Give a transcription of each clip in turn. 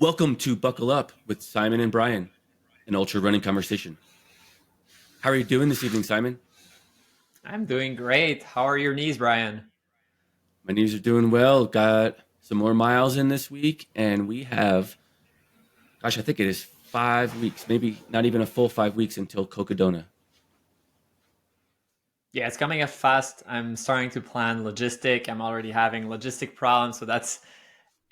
Welcome to Buckle Up with Simon and Brian, an ultra running conversation. How are you doing this evening, Simon? I'm doing great. How are your knees, Brian? My knees are doing well. Got some more miles in this week, and we have, gosh, I think it is 5 weeks, maybe not even a full 5 weeks until Cocodona. Yeah, it's coming up fast. I'm starting to plan logistic. I'm already having logistic problems, so that's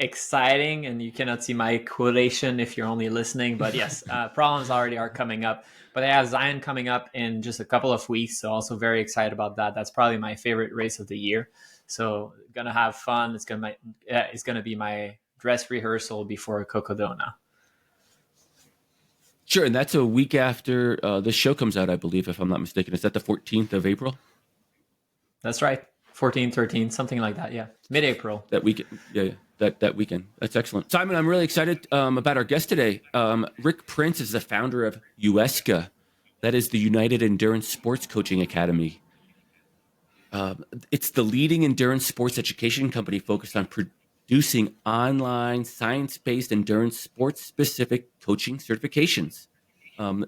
exciting. And you cannot see my quotation if you're only listening, but yes, problems already are coming up. But I have Zion coming up in just a couple of weeks, so also very excited about that. That's probably my favorite race of the year. So gonna have fun. It's gonna be my dress rehearsal before Cocodona. Sure, and that's a week after this show comes out, I believe, if I'm not mistaken. Is that the 14th of April? That's right. 14, 13, something like that. Yeah, mid-April. That weekend, yeah, that weekend. That's excellent. Simon, I'm really excited about our guest today. Rick Prince is the founder of UESCA. That is the United Endurance Sports Coaching Academy. It's the leading endurance sports education company focused on producing online, science-based endurance sports-specific coaching certifications.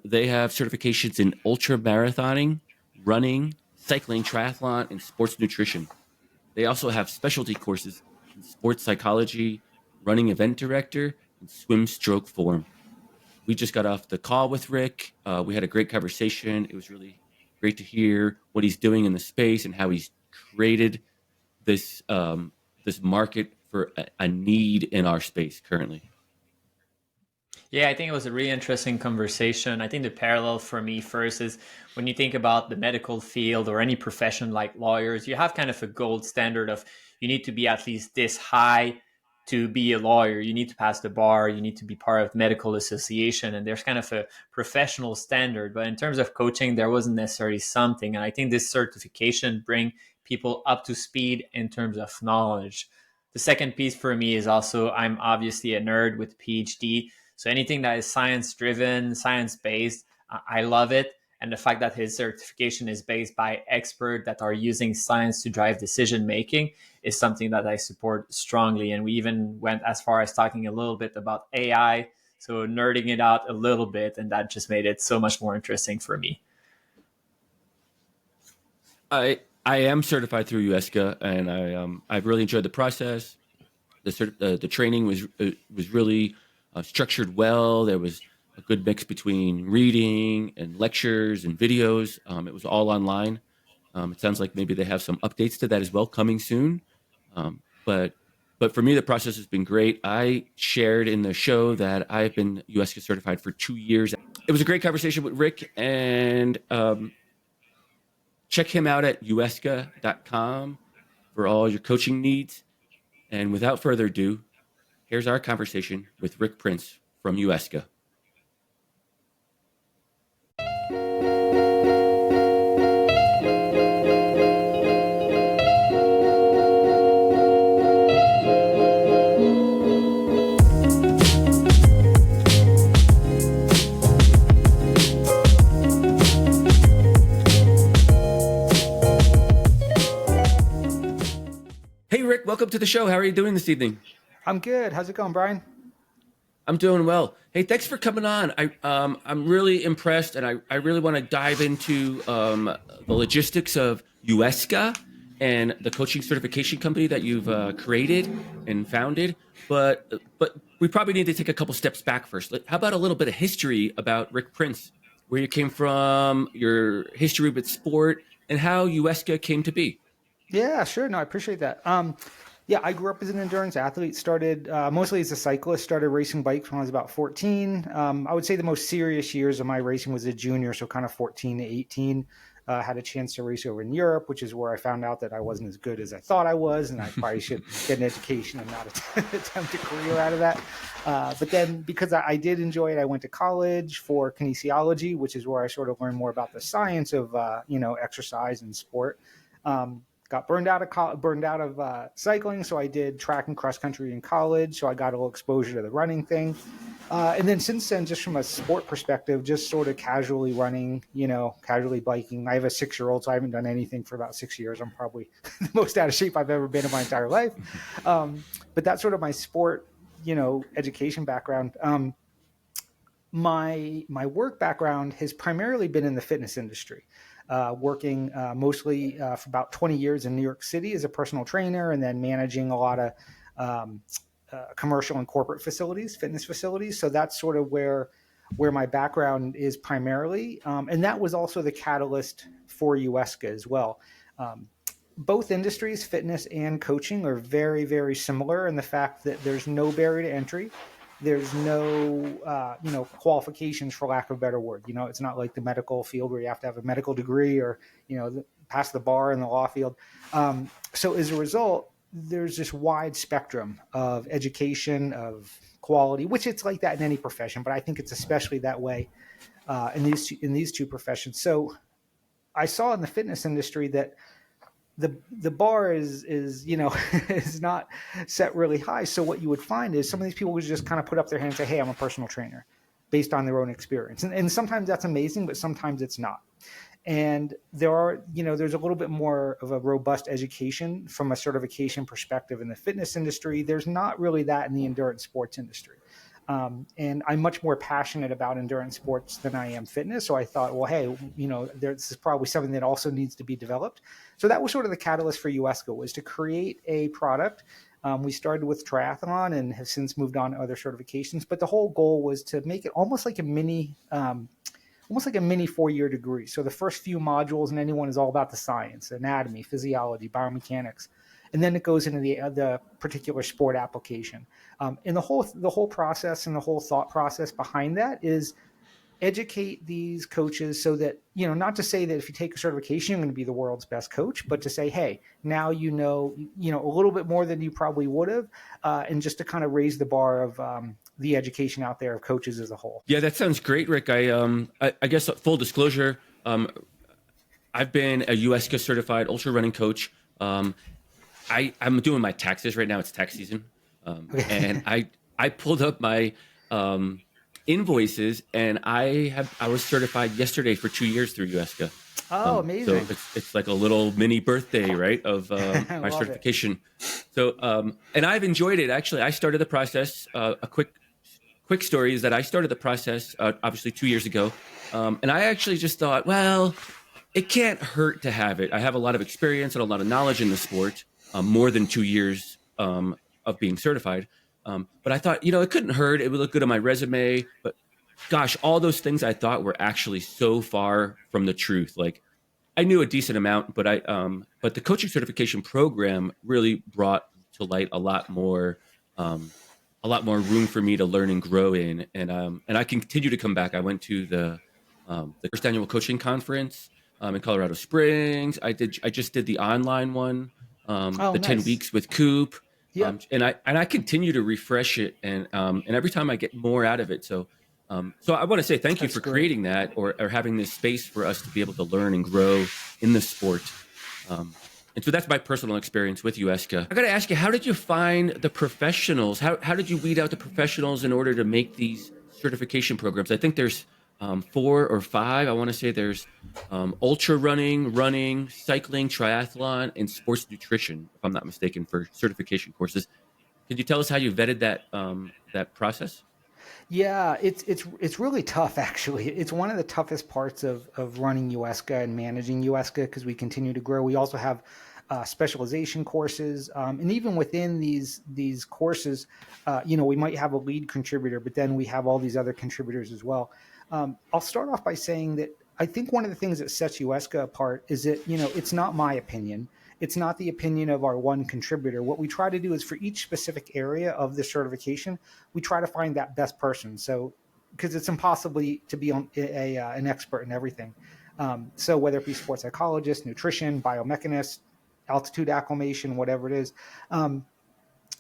They have certifications in ultra marathoning, running, cycling, triathlon, and sports nutrition. They also have specialty courses in sports psychology, running event director, and swim stroke form. We just got off the call with Rick. We had a great conversation. It was really great to hear what he's doing in the space and how he's created this market for a need in our space currently. Yeah, I think it was a really interesting conversation. I think the parallel for me first is when you think about the medical field or any profession like lawyers, you have kind of a gold standard of you need to be at least this high to be a lawyer. You need to pass the bar, you need to be part of medical association, and there's kind of a professional standard. But in terms of coaching, there wasn't necessarily something. And I think this certification bring people up to speed in terms of knowledge. The second piece for me is also I'm obviously a nerd with PhD, so anything that is science driven, science based, I love it. And the fact that his certification is based by experts that are using science to drive decision making is something that I support strongly. And we even went as far as talking a little bit about AI, so nerding it out a little bit, and that just made it so much more interesting for me. I am certified through UESCA, and I've really enjoyed the process. The training was really structured well. There was a good mix between reading and lectures and videos. It was all online. It sounds like maybe they have some updates to that as well coming soon. But for me, the process has been great. I shared in the show that I've been UESCA certified for 2 years. It was a great conversation with Rick, and check him out at uesca.com for all your coaching needs. And without further ado, here's our conversation with Rick Prince from UESCA. Hey, Rick, welcome to the show. How are you doing this evening? I'm good. How's it going, Brian? I'm doing well. Hey, thanks for coming on. I'm really impressed, and I really want to dive into the logistics of UESCA and the coaching certification company that you've created and founded. But we probably need to take a couple steps back first. How about a little bit of history about Rick Prince, where you came from, your history with sport, and how UESCA came to be? Yeah, sure. No, I appreciate that. Yeah, I grew up as an endurance athlete, started mostly as a cyclist, started racing bikes when I was about 14. I would say the most serious years of my racing was a junior, so kind of 14 to 18. Had a chance to race over in Europe, which is where I found out that I wasn't as good as I thought I was, and I probably should get an education and not attempt a career out of that. But then because I did enjoy it, I went to college for kinesiology, which is where I sort of learned more about the science of exercise and sport. Got burned out of cycling, so I did track and cross country in college. So I got a little exposure to the running thing, and then since then, just from a sport perspective, just sort of casually running, casually biking. I have a 6-year-old, so I haven't done anything for about 6 years. I'm probably the most out of shape I've ever been in my entire life. But that's sort of my sport education background. My work background has primarily been in the fitness industry, working mostly for about 20 years in New York City as a personal trainer, and then managing a lot of commercial and corporate facilities, fitness facilities. So that's sort of where my background is primarily, and that was also the catalyst for UESCA as well. Both industries, fitness and coaching, are very, very similar in the fact that there's no barrier to entry. There's no, qualifications, for lack of a better word. It's not like the medical field where you have to have a medical degree or, pass the bar in the law field. So as a result, there's this wide spectrum of education, of quality, which it's like that in any profession, but I think it's especially that way in these two professions. So I saw in the fitness industry that the bar is is not set really high. So what you would find is some of these people would just kind of put up their hand and say, hey, I'm a personal trainer, based on their own experience. And sometimes that's amazing, but sometimes it's not. And there's a little bit more of a robust education from a certification perspective in the fitness industry. There's not really that in the endurance sports industry. And I'm much more passionate about endurance sports than I am fitness. So I thought, well, hey, this is probably something that also needs to be developed. So that was sort of the catalyst for UESCA, was to create a product. We started with triathlon and have since moved on to other certifications. But the whole goal was to make it almost like a mini 4-year degree. So the first few modules in anyone is all about the science, anatomy, physiology, biomechanics. And then it goes into the particular sport application. And the whole process and the whole thought process behind that is educate these coaches so that, not to say that if you take a certification, you're going to be the world's best coach, but to say, hey, now a little bit more than you probably would have, and just to kind of raise the bar of the education out there of coaches as a whole. Yeah, that sounds great, Rick. I guess full disclosure, I've been a UESCA certified ultra running coach. I'm doing my taxes right now. It's tax season. And I pulled up my invoices, and I was certified yesterday for 2 years through UESCA. Oh, amazing. So it's like a little mini birthday, right, of my certification. So, and I've enjoyed it. Actually, I started the process. A quick story is that I started the process, obviously 2 years ago. And I actually just thought, well, it can't hurt to have it. I have a lot of experience and a lot of knowledge in the sport, more than 2 years of being certified. But I thought, it couldn't hurt. It would look good on my resume. But gosh, all those things I thought were actually so far from the truth. Like, I knew a decent amount, but but the coaching certification program really brought to light a lot more room for me to learn and grow in. And I continue to come back. I went to the first annual coaching conference in Colorado Springs. I just did the online one, nice. 10 weeks with Coop. Yeah. And I continue to refresh it, and every time I get more out of it. So I want to say thank you for creating that, or having this space for us to be able to learn and grow in the sport. And so that's my personal experience with UESCA. I got to ask you, how did you find the professionals? How did you weed out the professionals in order to make these certification programs? I think there's 4 or 5. I want to say there's ultra running, cycling, triathlon, and sports nutrition, if I'm not mistaken, for certification courses. Could you tell us how you vetted that process? Yeah, it's really tough, actually. It's one of the toughest parts of running UESCA and managing UESCA, because we continue to grow. We also have specialization courses, and even within these courses, we might have a lead contributor, but then we have all these other contributors as well. I'll start off by saying that I think one of the things that sets UESCA apart is that, it's not my opinion. It's not the opinion of our one contributor. What we try to do is, for each specific area of the certification, we try to find that best person. So, because it's impossible to be an expert in everything. So whether it be sports psychologist, nutrition, biomechanist, altitude acclimation, whatever it is.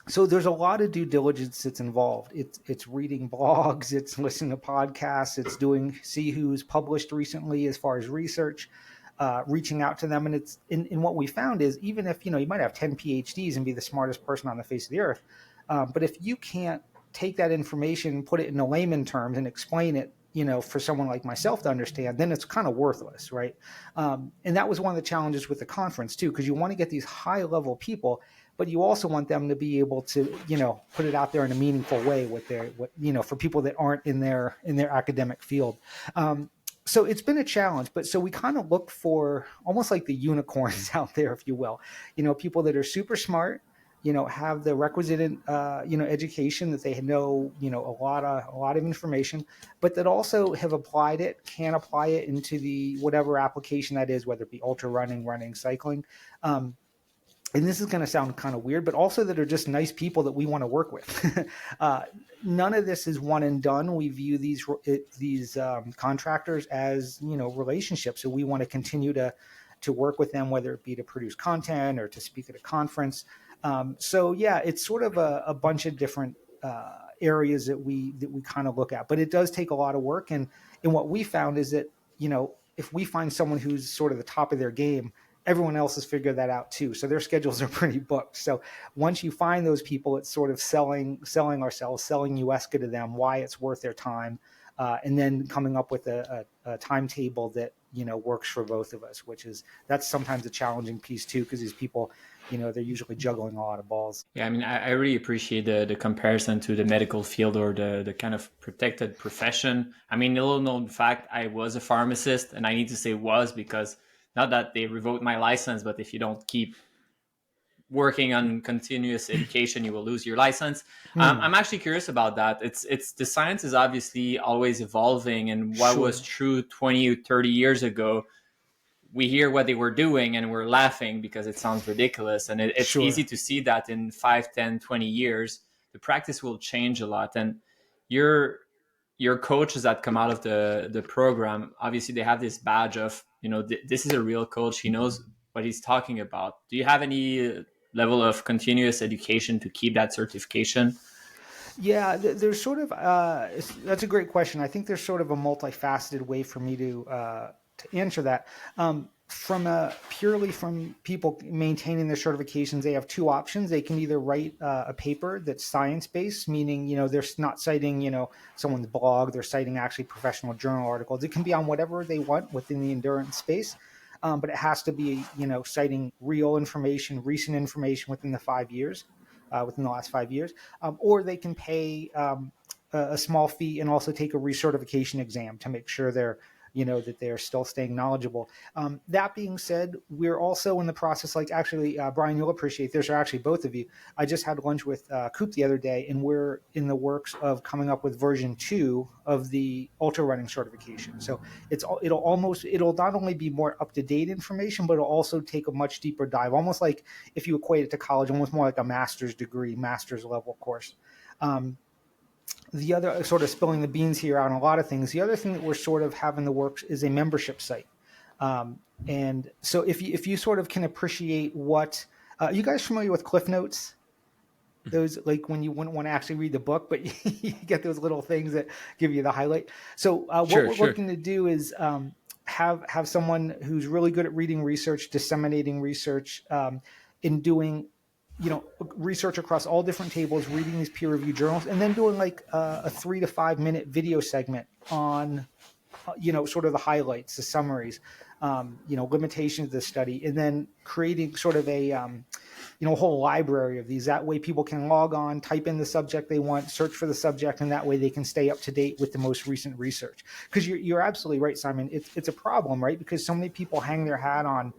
So there's a lot of due diligence that's involved. It's reading blogs, it's listening to podcasts, it's see who's published recently as far as research, reaching out to them. And what we found is, even if, you might have 10 PhDs and be the smartest person on the face of the earth, but if you can't take that information, put it in layman terms and explain it, for someone like myself to understand, then it's kind of worthless, right? And that was one of the challenges with the conference too, because you want to get these high level people, but you also want them to be able to, put it out there in a meaningful way with for people that aren't in their academic field. So it's been a challenge, but so we kind of look for almost like the unicorns out there, if you will, people that are super smart, have the requisite, education, that they know, a lot of information, but that also have applied it, can apply it into the whatever application that is, whether it be ultra running, cycling. And this is going to sound kind of weird, but also that are just nice people that we want to work with. None of this is one and done. We view these contractors as, relationships. So we want to continue to work with them, whether it be to produce content or to speak at a conference. So yeah, it's sort of a bunch of different areas that we kind of look at, but it does take a lot of work. And what we found is that, if we find someone who's sort of the top of their game, everyone else has figured that out too. So their schedules are pretty booked. So once you find those people, it's sort of selling ourselves, selling UESCA to them, why it's worth their time, and then coming up with a timetable that, works for both of us, that's sometimes a challenging piece too, because these people, they're usually juggling a lot of balls. Yeah, I mean, I really appreciate the comparison to the medical field or the kind of protected profession. I mean, a little known fact, I was a pharmacist, and I need to say was because not that they revoked my license, but if you don't keep working on continuous education, you will lose your license. I'm actually curious about that. It's the science is obviously always evolving, and what was true 20 or 30 years ago, we hear what they were doing and we're laughing because it sounds ridiculous. And it's easy to see that in 5, 10, 20 years, the practice will change a lot. And your coaches that come out of the program, obviously they have this badge of, this is a real coach. He knows what he's talking about. Do you have any level of continuous education to keep that certification? Yeah, there's sort of, that's a great question. I think there's sort of a multifaceted way for me to answer that. Purely from people maintaining their certifications, they have two options. They can either write a paper that's science-based, meaning, they're not citing, someone's blog, they're citing actually professional journal articles. It can be on whatever they want within the endurance space, but it has to be, citing real information, recent information within the 5 years, within the last 5 years, or they can pay a small fee and also take a recertification exam to make sure that they're still staying knowledgeable. That being said, we're also in the process, like actually, Brian, you'll appreciate this, or actually both of you. I just had lunch with Coop the other day, and we're in the works of coming up with version 2 of the ultra running certification. So it'll not only be more up-to-date information, but it'll also take a much deeper dive, almost like if you equate it to college, almost more like a master's degree, master's level course. The other, sort of spilling the beans here on a lot of things, the other thing that we're sort of having the works is a membership site. And so if you sort of can appreciate what, you guys familiar with Cliff Notes? Those, like when you wouldn't want to actually read the book, but you get those little things that give you the highlight. So what we're looking to do is have someone who's really good at reading research, disseminating research, in doing research across all different tables, reading these peer-reviewed journals, and then doing like a 3 to 5 minute video segment on, sort of the highlights, the summaries, limitations of the study, and then creating sort of a, whole library of these. That way people can log on, type in the subject they want, search for the subject, and that way they can stay up to date with the most recent research. Because you're absolutely right, Simon. It's a problem, right? Because so many people hang their hat on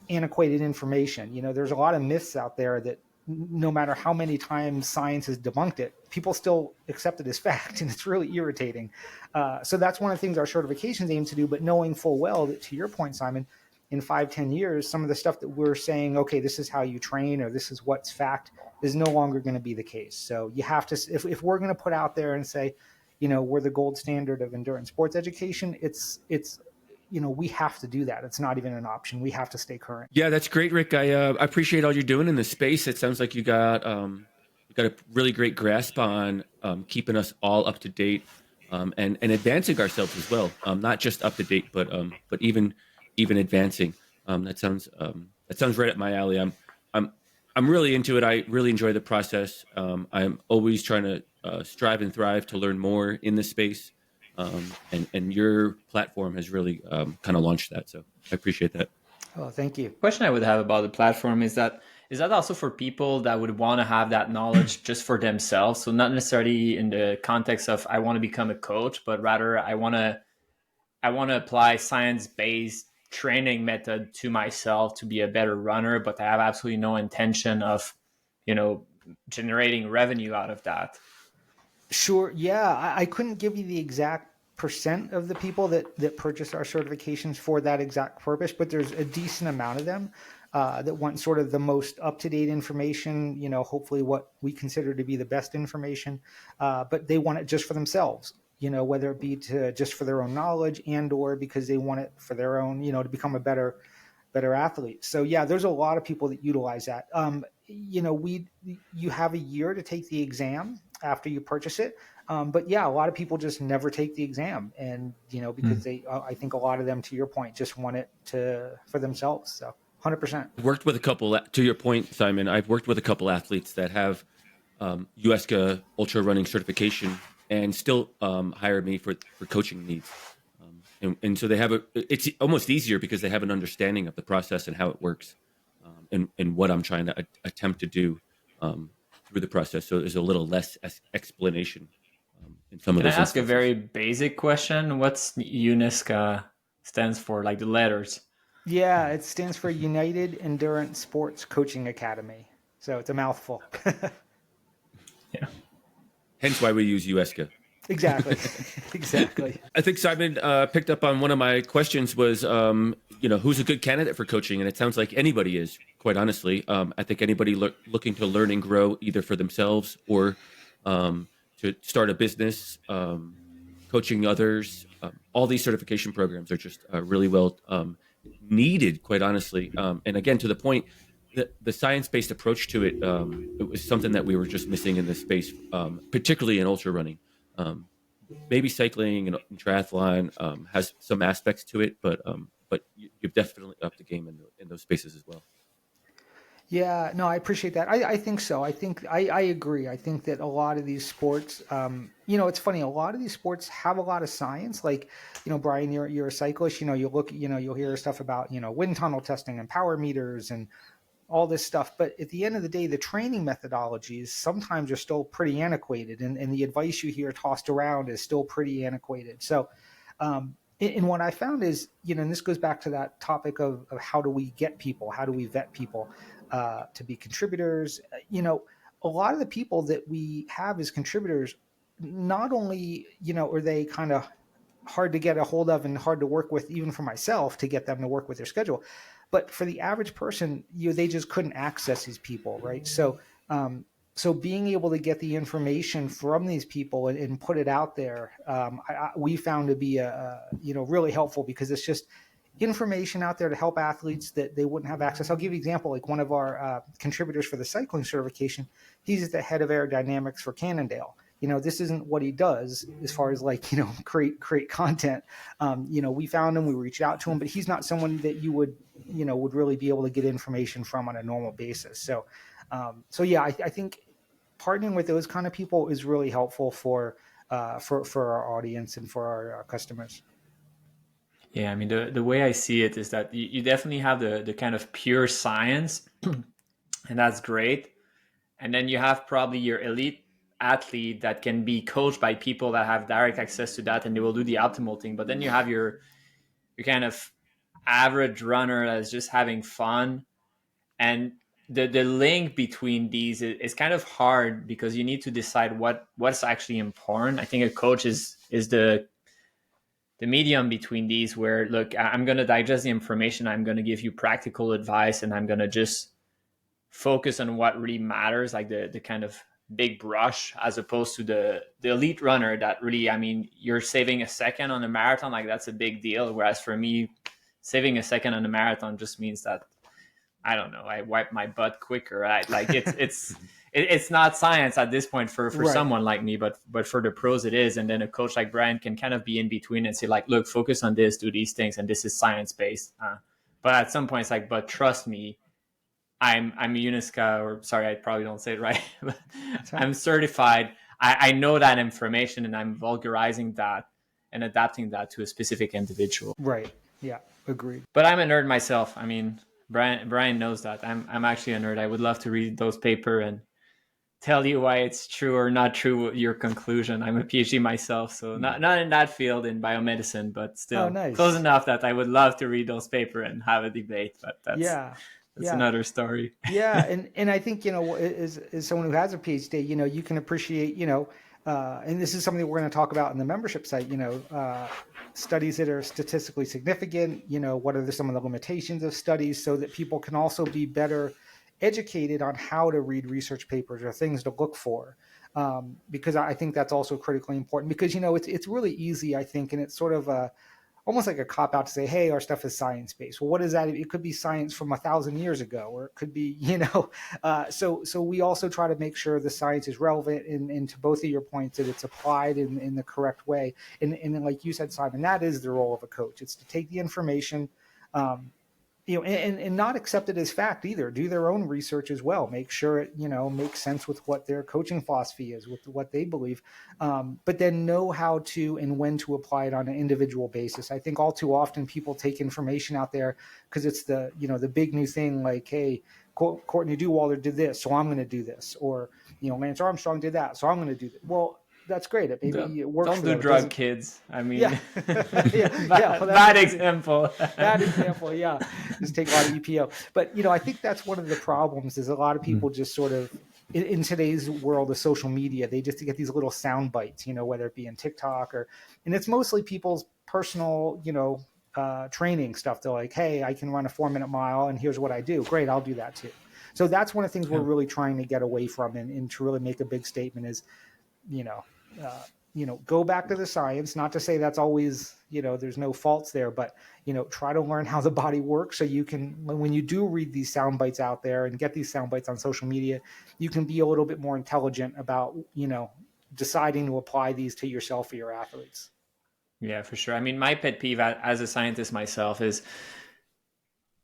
antiquated information. There's a lot of myths out there that no matter how many times science has debunked it, people still accept it as fact, and it's really irritating. So that's one of the things our certifications aim to do, but knowing full well that, to your point, Simon, in 5-10 years, some of the stuff that we're saying, okay, this is how you train, or this is what's fact, is no longer going to be the case. So you have to, if we're going to put out there and say, we're the gold standard of endurance sports education, it's we have to do that. It's not even an option. We have to stay current. Yeah, that's great, Rick. I appreciate all you're doing in this space. It sounds like you got a really great grasp on keeping us all up to date, and advancing ourselves as well. Not just up to date, but even advancing. That sounds right up my alley. I'm really into it. I really enjoy the process. I'm always trying to strive and thrive to learn more in this space. And your platform has really kind of launched that. So I appreciate that. Oh, thank you. Question I would have about the platform is that is that also for people that would want to have that knowledge just for themselves? So not necessarily in the context of I want to become a coach, but rather I want to apply science-based training method to myself to be a better runner, but I have absolutely no intention of, generating revenue out of that. Sure. Yeah, I couldn't give you the exact percent of the people that purchase our certifications for that exact purpose, but there's a decent amount of them that want sort of the most up-to-date information, hopefully what we consider to be the best information, but they want it just for themselves, whether it be to just for their own knowledge and or because they want it for their own, to become a better athletes. So yeah, there's a lot of people that utilize that. You have a year to take the exam after you purchase it. But yeah, a lot of people just never take the exam, and because I think a lot of them, to your point, just want it for themselves. So 100%. I've worked with a couple. To your point, Simon, I've worked with a couple athletes that have UESCA ultra running certification and still hire me for coaching needs. And so they have it's almost easier because they have an understanding of the process and how it works, and what I'm trying to attempt to do through the process. So there's a little less explanation in some of Can I those ask a instances. very basic question? What's UNESCA stands for, like the letters? Yeah, it stands for United Endurance Sports Coaching Academy. So it's a mouthful. Yeah. Hence why we use UESCA. Exactly. Exactly. I think Simon picked up on one of my questions was, who's a good candidate for coaching? And it sounds like anybody is, quite honestly. I think anybody looking to learn and grow either for themselves or to start a business, coaching others. All these certification programs are just really well needed, quite honestly. And again, to the point, the science-based approach to it, it was something that we were just missing in this space, particularly in ultra running. Maybe cycling and triathlon has some aspects to it, but you've definitely upped the game in those spaces as well. Yeah, no, I appreciate that. I think so. I agree. I think that a lot of these sports, it's funny. A lot of these sports have a lot of science. Like, Brian, you're a cyclist. You look, you'll hear stuff about wind tunnel testing and power meters and all this stuff. But at the end of the day, the training methodologies sometimes are still pretty antiquated, and the advice you hear tossed around is still pretty antiquated. So, and what I found is, and this goes back to that topic of how do we get people, how do we vet people to be contributors? A lot of the people that we have as contributors, not only, are they kind of hard to get a hold of and hard to work with, even for myself, to get them to work with their schedule. But for the average person, they just couldn't access these people, right? So, so being able to get the information from these people and put it out there, we found to be really helpful, because it's just information out there to help athletes that they wouldn't have access. I'll give you an example. Like one of our contributors for the cycling certification, he's the head of aerodynamics for Cannondale. This isn't what he does as far as create content. We found him, we reached out to him, but he's not someone that you would really be able to get information from on a normal basis. So yeah, I think partnering with those kind of people is really helpful for our audience and for our customers. Yeah, I mean, the way I see it is that you definitely have the kind of pure science, and that's great. And then you have probably your elite athlete that can be coached by people that have direct access to that, and they will do the optimal thing. But then you have your kind of average runner that's just having fun. And the link between these is kind of hard, because you need to decide what's actually important. I think a coach is the medium between these, where, look, I'm going to digest the information, I'm going to give you practical advice, and I'm going to just focus on what really matters, like the kind of big brush, as opposed to the elite runner that really, I mean, you're saving a second on a marathon, like that's a big deal. Whereas for me, saving a second on a marathon just means that, I don't know, I wipe my butt quicker, right? Like it's not science at this point for Right. someone like me, but for the pros it is. And then a coach like Brian can kind of be in between and say, like, look, focus on this, do these things, and this is science based. But at some point it's like, but trust me, I'm a UNESCA, or sorry, I probably don't say it right, but I'm certified. I know that information, and I'm vulgarizing that and adapting that to a specific individual. Right. Yeah. Agreed. But I'm a nerd myself. I mean, Brian knows that. I'm actually a nerd. I would love to read those paper and tell you why it's true or not true your conclusion. I'm a PhD myself, so not in that field in biomedicine, but Oh, still close nice. enough that I would love to read those paper and have a debate. But Yeah. that's Yeah. another story. Yeah, and I think as someone who has a PhD, you can appreciate and this is something we're going to talk about in the membership site. Studies that are statistically significant. What are some of the limitations of studies, so that people can also be better educated on how to read research papers or things to look for. Because I think that's also critically important. Because it's really easy, I think, and it's sort of almost like a cop out to say, hey, our stuff is science based. Well, what is that? It could be science from 1,000 years ago, or it could be, so we also try to make sure the science is relevant, and to both of your points, that it's applied in the correct way. And like you said, Simon, that is the role of a coach. It's to take the information, and not accept it as fact either. Do their own research as well. Make sure it, makes sense with what their coaching philosophy is, with what they believe. But then know how to and when to apply it on an individual basis. I think all too often people take information out there because it's the big new thing, like, hey, Courtney Dewalder did this, so I'm going to do this. Or, Lance Armstrong did that, so I'm going to do that. Well, that's great. Maybe it works Don't for do them. drug kids. I mean, yeah, bad, well, bad example. bad example. Yeah, just take a lot of EPO. But I think that's one of the problems, is a lot of people just sort of in today's world of social media, they just get these little sound bites, whether it be in TikTok and it's mostly people's personal, training stuff. They're like, hey, I can run a 4-minute mile, and here's what I do. Great, I'll do that too. So that's one of the things we're really trying to get away from, and to really make a big statement is, go back to the science. Not to say that's always, there's no faults there, but try to learn how the body works, so you can, when you do read these sound bites out there and get these sound bites on social media, you can be a little bit more intelligent about deciding to apply these to yourself or your athletes. Yeah, for sure. I mean, my pet peeve as a scientist myself is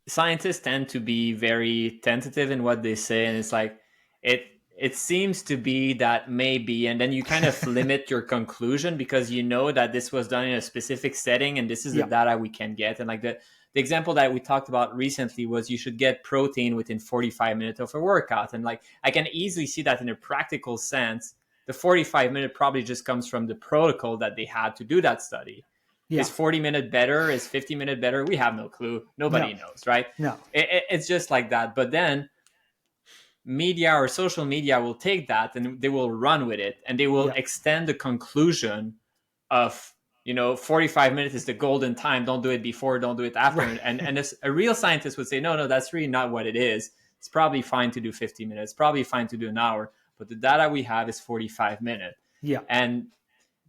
scientists tend to be very tentative in what they say, and it's like it seems to be that maybe, and then you kind of limit your conclusion because that this was done in a specific setting and this is the data we can get. And like the example that we talked about recently was you should get protein within 45 minutes of a workout, and like I can easily see that in a practical sense the 45-minute probably just comes from the protocol that they had to do that study. Is 40-minute better? Is 50-minute better? We have no clue. Nobody knows, right? No. It's just like that. But then media or social media will take that and they will run with it, and they will extend the conclusion of 45 minutes is the golden time. Don't do it before, don't do it after. Right. And a real scientist would say, no, that's really not what it is. It's probably fine to do 50 minutes, probably fine to do an hour, but the data we have is 45 minutes. Yeah. And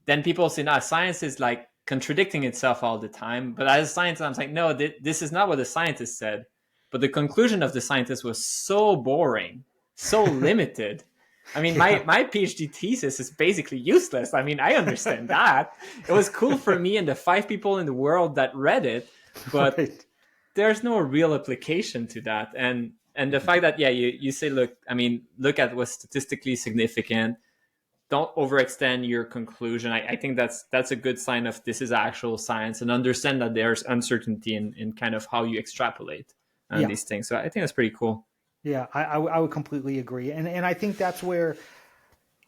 then people say, science is like contradicting itself all the time. But as a scientist, I'm like, no, this is not what the scientist said. But the conclusion of the scientist was so boring, so limited. I mean, my PhD thesis is basically useless. I mean, I understand that. It was cool for me and the 5 people in the world that read it, but there's no real application to that. And the fact that, you say, look at what's statistically significant. Don't overextend your conclusion. I think that's a good sign of this is actual science, and understand that there's uncertainty in kind of how you extrapolate these things. So I think that's pretty cool. Yeah, I would completely agree. And I think that's where,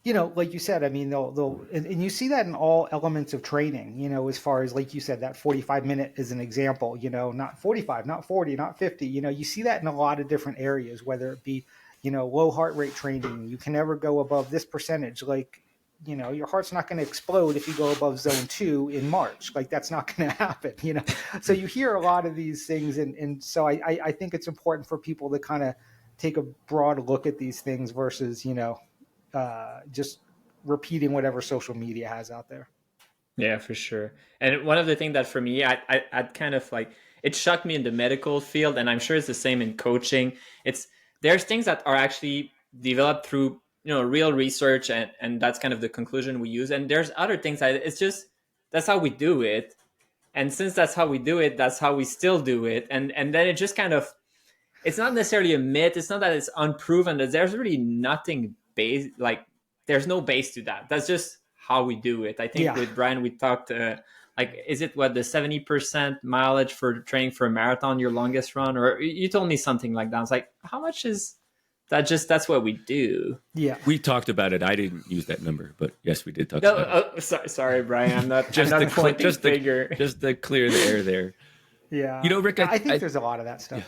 like you said, I mean, they'll and you see that in all elements of training, as far as, like you said, that 45-minute is an example, not 45, not 40, not 50, you see that in a lot of different areas, whether it be, low heart rate training. You can never go above this percentage. Like, your heart's not going to explode if you go above zone 2 in March. Like, that's not going to happen, So you hear a lot of these things. And so I think it's important for people to kind of take a broad look at these things versus, just repeating whatever social media has out there. Yeah, for sure. And one of the things that for me, I'd kind of like, it shocked me in the medical field, and I'm sure it's the same in coaching. There's things that are actually developed through, real research, and that's kind of the conclusion we use. And there's other things that it's just, that's how we do it. And since that's how we do it, that's how we still do it. And then it just kind of, it's not necessarily a myth. It's not that it's unproven. That there's really nothing base, like there's no base to that. That's just how we do it. I think with Brian, we talked like, is it what, the 70% mileage for training for a marathon, your longest run? Or you told me something like that. I was like, how much is that? Just that's what we do. Yeah. We talked about it. I didn't use that number, but yes, we did talk No, about it. sorry, Brian. I'm not a pointing finger. Just to clear the air there. Yeah. You know, Rick, I think there's a lot of that stuff. Yeah.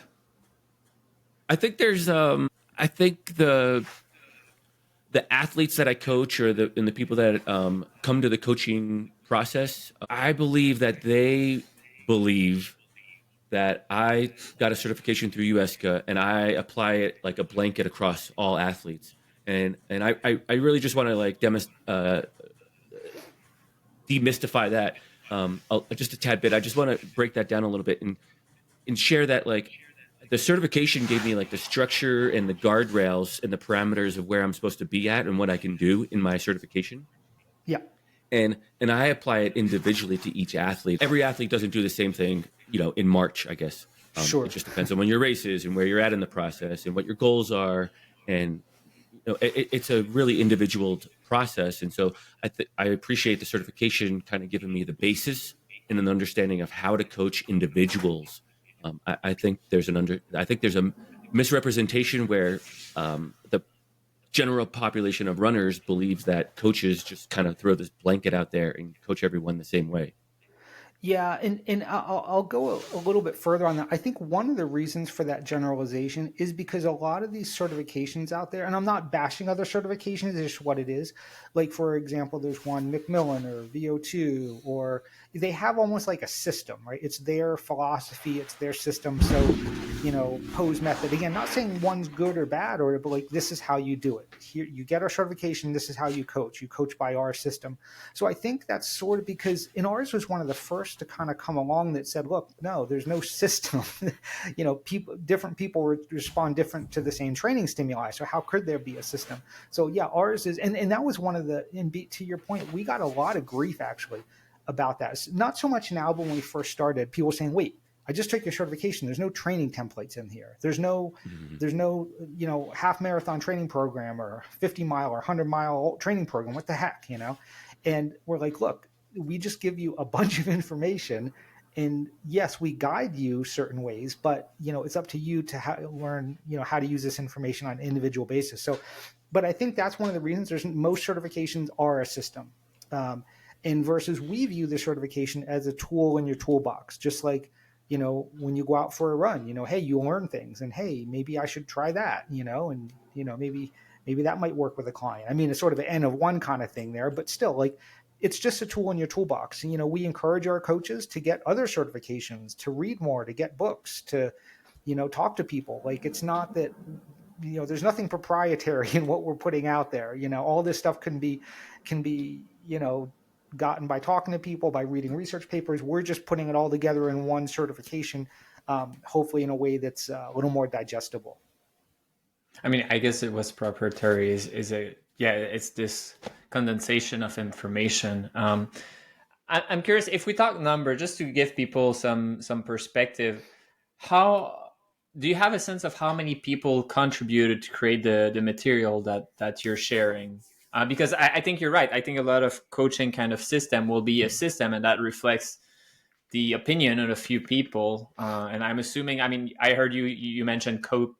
I think there's I think the athletes that I coach or the people that come to the coaching process, I believe that they believe that I got a certification through UESCA and I apply it like a blanket across all athletes. And I really just want to like demystify that just a tad bit. I just want to break that down a little bit and share that like the certification gave me like the structure and the guardrails and the parameters of where I'm supposed to be at and what I can do in my certification. Yeah. And I apply it individually to each athlete. Every athlete doesn't do the same thing, you know, in March, I guess. Sure. It just depends on when your race is and where you're at in the process and what your goals are. And you know, it's a really individual process. And so I appreciate the certification kind of giving me the basis and an understanding of how to coach individuals. I think there's a misrepresentation where the general population of runners believes that coaches just kind of throw this blanket out there and coach everyone the same way. Yeah, and I'll go a little bit further on that. I think one of the reasons for that generalization is because a lot of these certifications out there, and I'm not bashing other certifications, it's just what it is. Like, for example, there's one Macmillan or VO2, or they have almost like a system, right? It's their philosophy, it's their system. So, you know, pose method. Again, not saying one's good or bad, or but like this is how you do it. Here, you get our certification. This is how you coach. You coach by our system. So I think that's sort of because in ours was one of the first to kind of come along that said, look, no, there's no system. You know, different people respond different to the same training stimuli. So how could there be a system? So yeah, ours is, and that was one of the, to your point, we got a lot of grief actually about that. It's not so much now, but when we first started, people saying, wait, I just took your certification. There's no training templates in here. There's no, you know, half marathon training program or 50-mile or 100-mile training program. What the heck, you know? And we're like, look, we just give you a bunch of information, and yes, we guide you certain ways, but you know, it's up to you to learn, you know, how to use this information on an individual basis. So, but I think that's one of the reasons most certifications are a system. And versus we view the certification as a tool in your toolbox, just like, you know, when you go out for a run, you know, hey, you learn things, and hey, maybe I should try that, you know, and you know, maybe that might work with a client. I mean, it's sort of an N of one kind of thing there, but still, like, it's just a tool in your toolbox. And, you know, we encourage our coaches to get other certifications, to read more, to get books, to, you know, talk to people. Like, it's not that, you know, there's nothing proprietary in what we're putting out there. You know, all this stuff can be, you know, gotten by talking to people, by reading research papers. We're just putting it all together in one certification, hopefully in a way that's a little more digestible. I mean, I guess it was proprietary it's this condensation of information. I'm curious, if we talk number, just to give people some perspective, how do you have a sense of how many people contributed to create the material that you're sharing? Because I think you're right. I think a lot of coaching kind of system will be a system, and that reflects the opinion of a few people. And I'm assuming, I mean, I heard you mentioned Coop.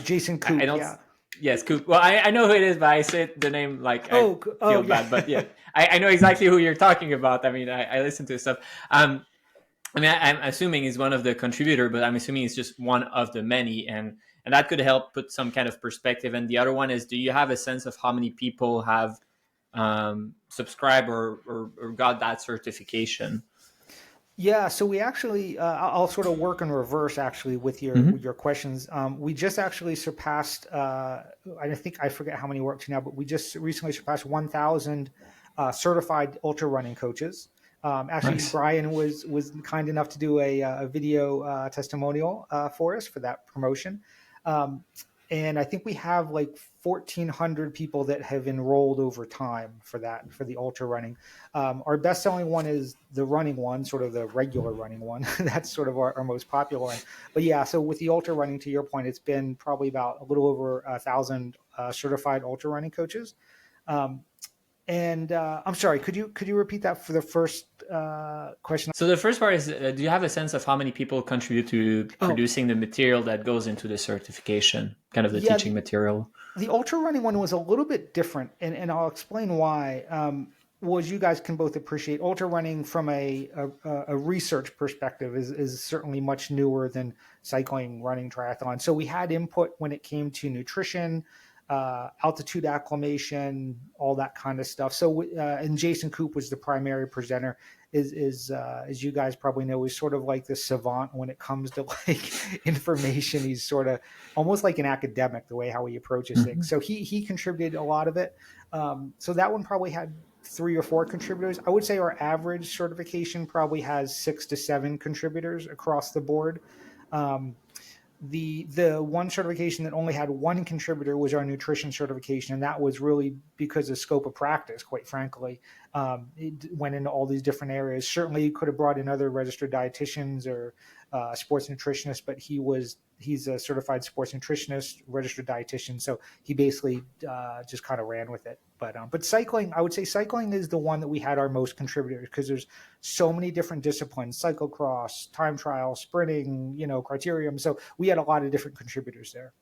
Jason Coop, yeah. Yes, Coop. Well, I know who it is, but I said the name like I feel bad. But yeah, I know exactly who you're talking about. I mean, I listen to his stuff. I mean, I'm assuming he's one of the contributor, but I'm assuming he's just one of the many, and that could help put some kind of perspective. And the other one is, do you have a sense of how many people have subscribed or got that certification? Yeah, so we actually, I'll sort of work in reverse actually with your questions. We just actually surpassed, I forget how many we're up to now, but we just recently surpassed 1,000 certified ultra running coaches. Actually, nice. Brian was kind enough to do a video testimonial for us for that promotion. And I think we have like 1,400 people that have enrolled over time for the ultra running. Our best selling one is the running one, sort of the regular running one. That's sort of our most popular one. But yeah, so with the ultra running, to your point, it's been probably about a little over 1,000 certified ultra running coaches. And I'm sorry, could you repeat that for the first question? So the first part is, do you have a sense of how many people contribute to Oh, producing the material that goes into the certification, kind of the yeah, teaching material? the ultra running one was a little bit different, and I'll explain why. Well, as you guys can both appreciate, ultra running from a research perspective is certainly much newer than cycling, running, triathlon. So we had input when it came to nutrition, altitude acclimation, all that kind of stuff. So, and Jason Koop was the primary presenter. As you guys probably know, is sort of like the savant when it comes to like information. He's sort of almost like an academic the way how he approaches things. So he contributed a lot of it. So that one probably had 3 or 4 contributors. I would say our average certification probably has 6 to 7 contributors across the board. The one certification that only had 1 contributor was our nutrition certification, and that was really because of scope of practice, quite frankly. It went into all these different areas. Certainly you could have brought in other registered dietitians or sports nutritionists, but he's a certified sports nutritionist, registered dietitian, so he basically just kind of ran with it. But cycling, I would say cycling is the one that we had our most contributors, because there's so many different disciplines: cyclocross, time trial, sprinting, criterium. So we had a lot of different contributors there.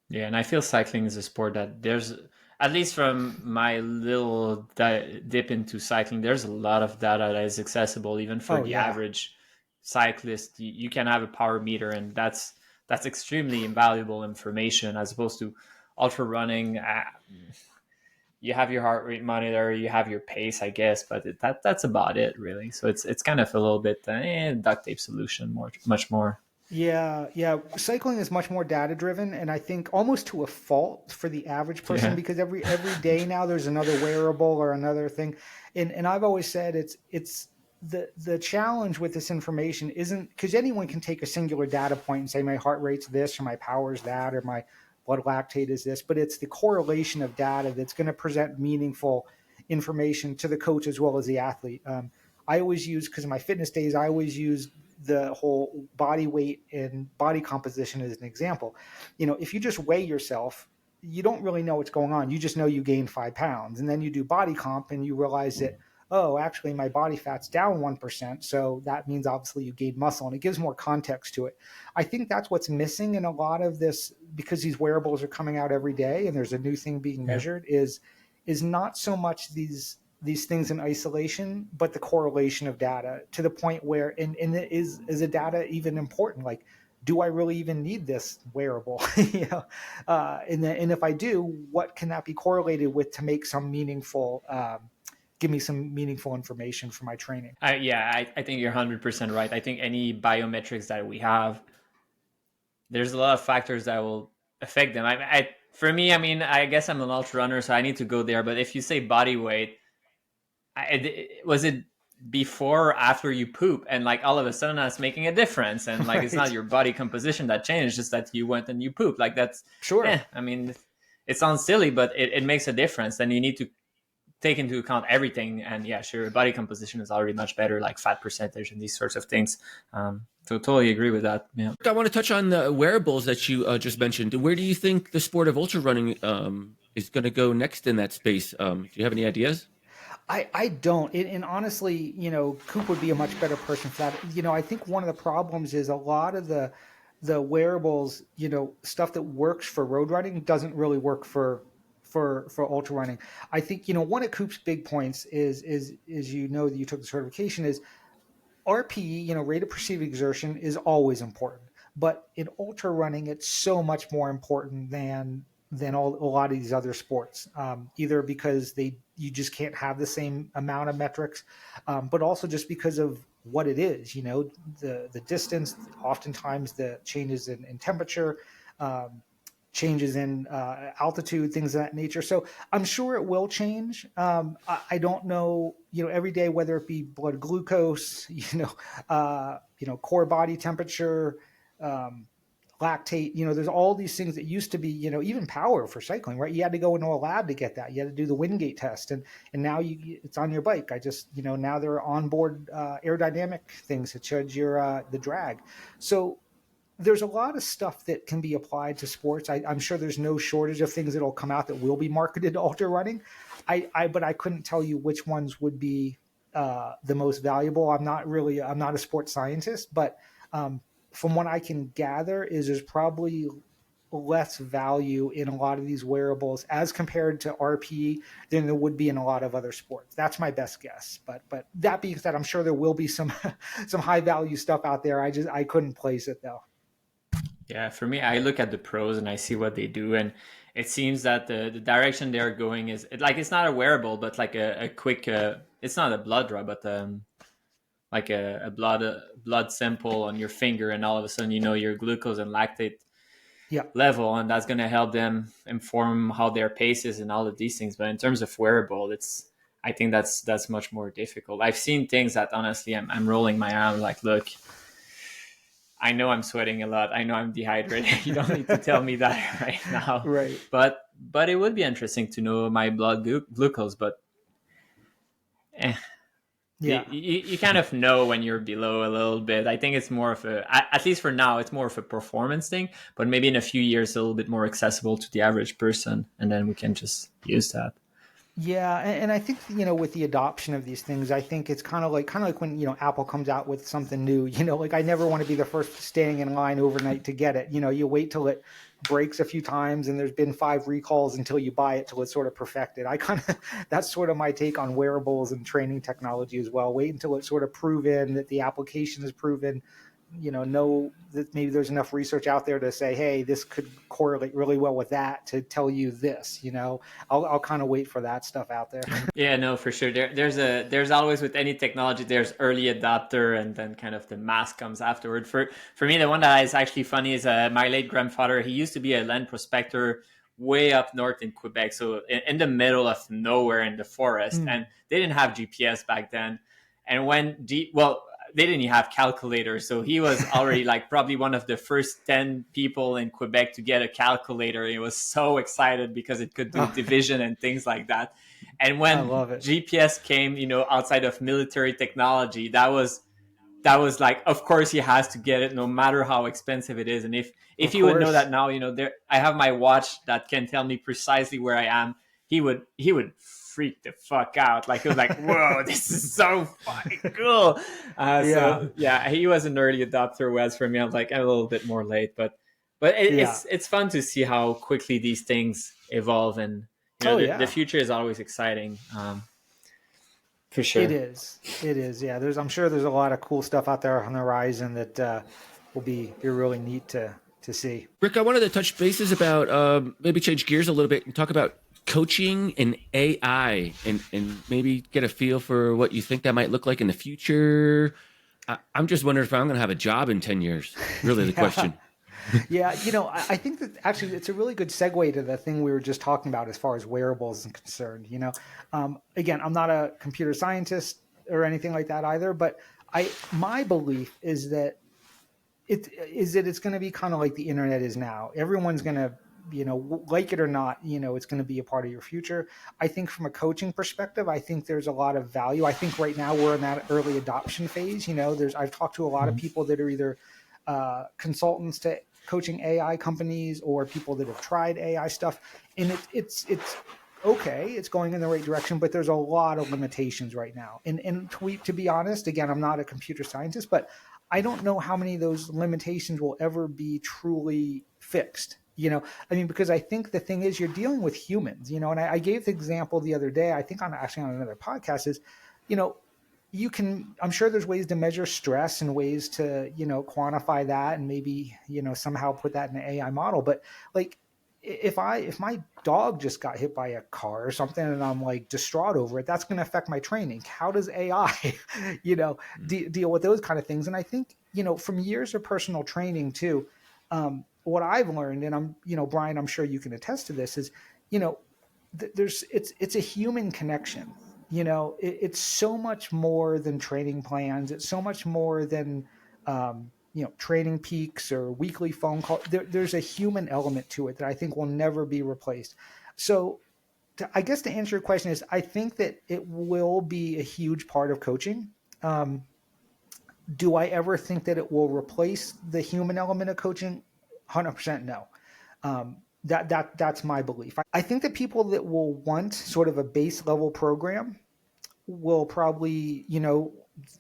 Yeah, and I feel cycling is a sport that there's, at least from my little dip into cycling, there's a lot of data that is accessible even for Oh the yeah. average cyclist. You can have a power meter, and that's extremely invaluable information as opposed to ultra running. You have your heart rate monitor, you have your pace, I guess, but that's about it, really. So it's kind of a little bit duct tape solution, much more. Yeah. Cycling is much more data driven, and I think almost to a fault for the average person, Yeah. because every day now there's another wearable or another thing, and I've always said it's the challenge with this information isn't because anyone can take a singular data point and say my heart rate's this or my power's that or my blood lactate is this, but it's the correlation of data that's going to present meaningful information to the coach as well as the athlete. I always use, because of my fitness days, I always use the whole body weight and body composition as an example. If you just weigh yourself, you don't really know what's going on. You just know you gained 5 pounds, and then you do body comp and you realize that, oh, actually my body fat's down 1%. So that means obviously you gained muscle, and it gives more context to it. I think that's what's missing in a lot of this, because these wearables are coming out every day and there's a new thing being measured, is not so much these things in isolation, but the correlation of data to the point where, and is the data even important? Like, do I really even need this wearable? And if I do, what can that be correlated with to make some meaningful, give me some meaningful information for my training? I think you're 100% right. I think any biometrics that we have, there's a lot of factors that will affect them. For me, I mean, I guess I'm an ultra runner, so I need to go there. But if you say body weight, was it before or after you poop, and like all of a sudden that's making a difference, and like it's not Right. your body composition that changed, just that you went and you pooped. Like that's Sure. I mean, it sounds silly, but it makes a difference. And you need to take into account everything. And yeah, sure, body composition is already much better, like fat percentage and these sorts of things. So totally agree with that. Yeah. I want to touch on the wearables that you just mentioned. Where do you think the sport of ultra running is going to go next in that space? Do you have any ideas? I don't. And honestly, Coop would be a much better person for that. I think one of the problems is a lot of the wearables, stuff that works for road running doesn't really work for ultra running. I think, one of Coop's big points is that you took the certification, is RPE, rate of perceived exertion, is always important. But in ultra running, it's so much more important than a lot of these other sports. Either because you just can't have the same amount of metrics, but also just because of what it is. The distance, oftentimes the changes in temperature. Changes in altitude, things of that nature. So I'm sure it will change. I don't know, every day, whether it be blood glucose, core body temperature, lactate, there's all these things that used to be, even power for cycling, right? You had to go into a lab to get that. You had to do the Wingate test, and now it's on your bike. Now there are onboard aerodynamic things that judge your the drag. So there's a lot of stuff that can be applied to sports. I'm sure there's no shortage of things that will come out that will be marketed to ultra running. But I couldn't tell you which ones would be the most valuable. I'm not a sports scientist, but from what I can gather is there's probably less value in a lot of these wearables as compared to RP than there would be in a lot of other sports. That's my best guess. But that being said, I'm sure there will be some some high value stuff out there. I couldn't place it though. Yeah, for me, I look at the pros and I see what they do, and it seems that the direction they're going is like it's not a wearable, but like a quick. It's not a blood draw, but like a blood sample on your finger, and all of a sudden you know your glucose and lactate Yeah. level, and that's going to help them inform how their pace is and all of these things. But in terms of wearable, I think that's much more difficult. I've seen things that honestly I'm rolling my eyes like, look, I know I'm sweating a lot. I know I'm dehydrated. You don't need to tell me that right now. Right. But it would be interesting to know my blood glucose. But Yeah. you kind of know when you're below a little bit. I think it's more of at least for now, it's more of a performance thing. But maybe in a few years, a little bit more accessible to the average person, and then we can just use that. Yeah, and I think with the adoption of these things, I think it's kind of like when Apple comes out with something new. Like I never want to be the first standing in line overnight to get it. You wait till it breaks a few times, and there's been 5 recalls until you buy it till it's sort of perfected. That's sort of my take on wearables and training technology as well. Wait until it's sort of proven that the application is proven. Know that maybe there's enough research out there to say, hey, this could correlate really well with that to tell you this. I'll kind of wait for that stuff out there. Yeah, no, for sure. There's always with any technology, there's early adopter, and then kind of the mass comes afterward. For me, the one that is actually funny is my late grandfather. He used to be a land prospector way up north in Quebec, so in the middle of nowhere in the forest, and they didn't have GPS back then. And they didn't have calculators, so he was already like probably one of the first 10 people in Quebec to get a calculator. He was so excited because it could do division and things like that. And when GPS came, outside of military technology, that was like, of course he has to get it no matter how expensive it is. And if he would know that now, I have my watch that can tell me precisely where I am, he would freak the fuck out. Like, it was like, whoa, this is so fucking cool. So yeah, he was an early adopter. Whereas for me, I was like, I'm a little bit more late, but it's fun to see how quickly these things evolve, and the future is always exciting. For sure. It is. Yeah. I'm sure there's a lot of cool stuff out there on the horizon that will be really neat to see. Rick, I wanted to touch bases about maybe change gears a little bit and talk about coaching and AI, and maybe get a feel for what you think that might look like in the future. I'm just wondering if I'm going to have a job in 10 years. Really, the question. Yeah, I think that actually it's a really good segue to the thing we were just talking about as far as wearables is concerned. Again, I'm not a computer scientist or anything like that either, but my belief is that it's going to be kind of like the internet is now. Everyone's going to, like it or not, it's going to be a part of your future. I think from a coaching perspective, I think there's a lot of value. I think right now we're in that early adoption phase. I've talked to a lot of people that are either consultants to coaching AI companies or people that have tried AI stuff, and it's okay, it's going in the right direction, but there's a lot of limitations right now. And to be honest, again, I'm not a computer scientist, but I don't know how many of those limitations will ever be truly fixed. Because I think the thing is you're dealing with humans, and I gave the example the other day, I think on another podcast is, I'm sure there's ways to measure stress and ways to, quantify that and maybe, somehow put that in an AI model. But like, if my dog just got hit by a car or something and I'm like distraught over it, that's going to affect my training. How does AI, deal with those kind of things? And I think, from years of personal training too, what I've learned, and I'm, Brian, I'm sure you can attest to this, is, it's a human connection. It's so much more than training plans. It's so much more than, training peaks or weekly phone call. There's a human element to it that I think will never be replaced. So I guess to answer your question is, I think that it will be a huge part of coaching. Do I ever think that it will replace the human element of coaching? 100% no. That's my belief. I think that people that will want sort of a base level program will probably,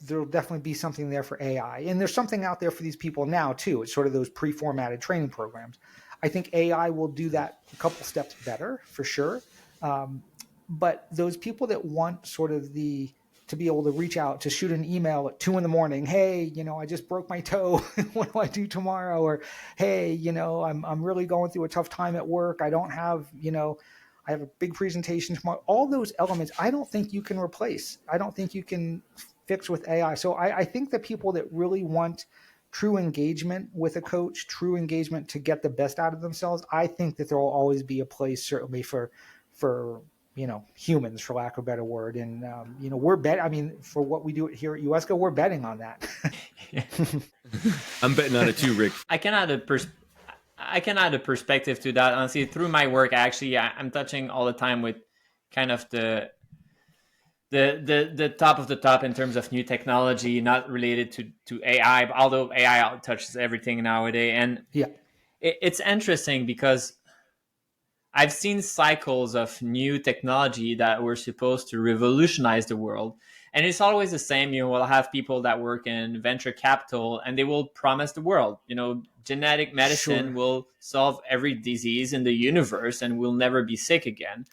there'll definitely be something there for AI. And there's something out there for these people now too. It's sort of those pre-formatted training programs. I think AI will do that a couple steps better for sure. But those people that want sort of to be able to reach out, to shoot an email at 2 a.m, hey, I just broke my toe. What do I do tomorrow? Or, hey, I'm really going through a tough time at work. I don't have, I have a big presentation tomorrow. All those elements, I don't think you can replace. I don't think you can fix with AI. So I think that people that really want true engagement with a coach, true engagement to get the best out of themselves, I think that there will always be a place certainly for humans, for lack of a better word. And, we're I mean, for what we do here at UESCA, we're betting on that. I'm betting on it too, Rick. I can add a perspective to that. Honestly, through my work, actually, I'm touching all the time with kind of the top of the top in terms of new technology, not related to AI, although AI touches everything nowadays. And yeah, it's interesting because I've seen cycles of new technology that were supposed to revolutionize the world. And it's always the same. We'll have people that work in venture capital and they will promise the world, genetic medicine Sure. will solve every disease in the universe and we'll never be sick again.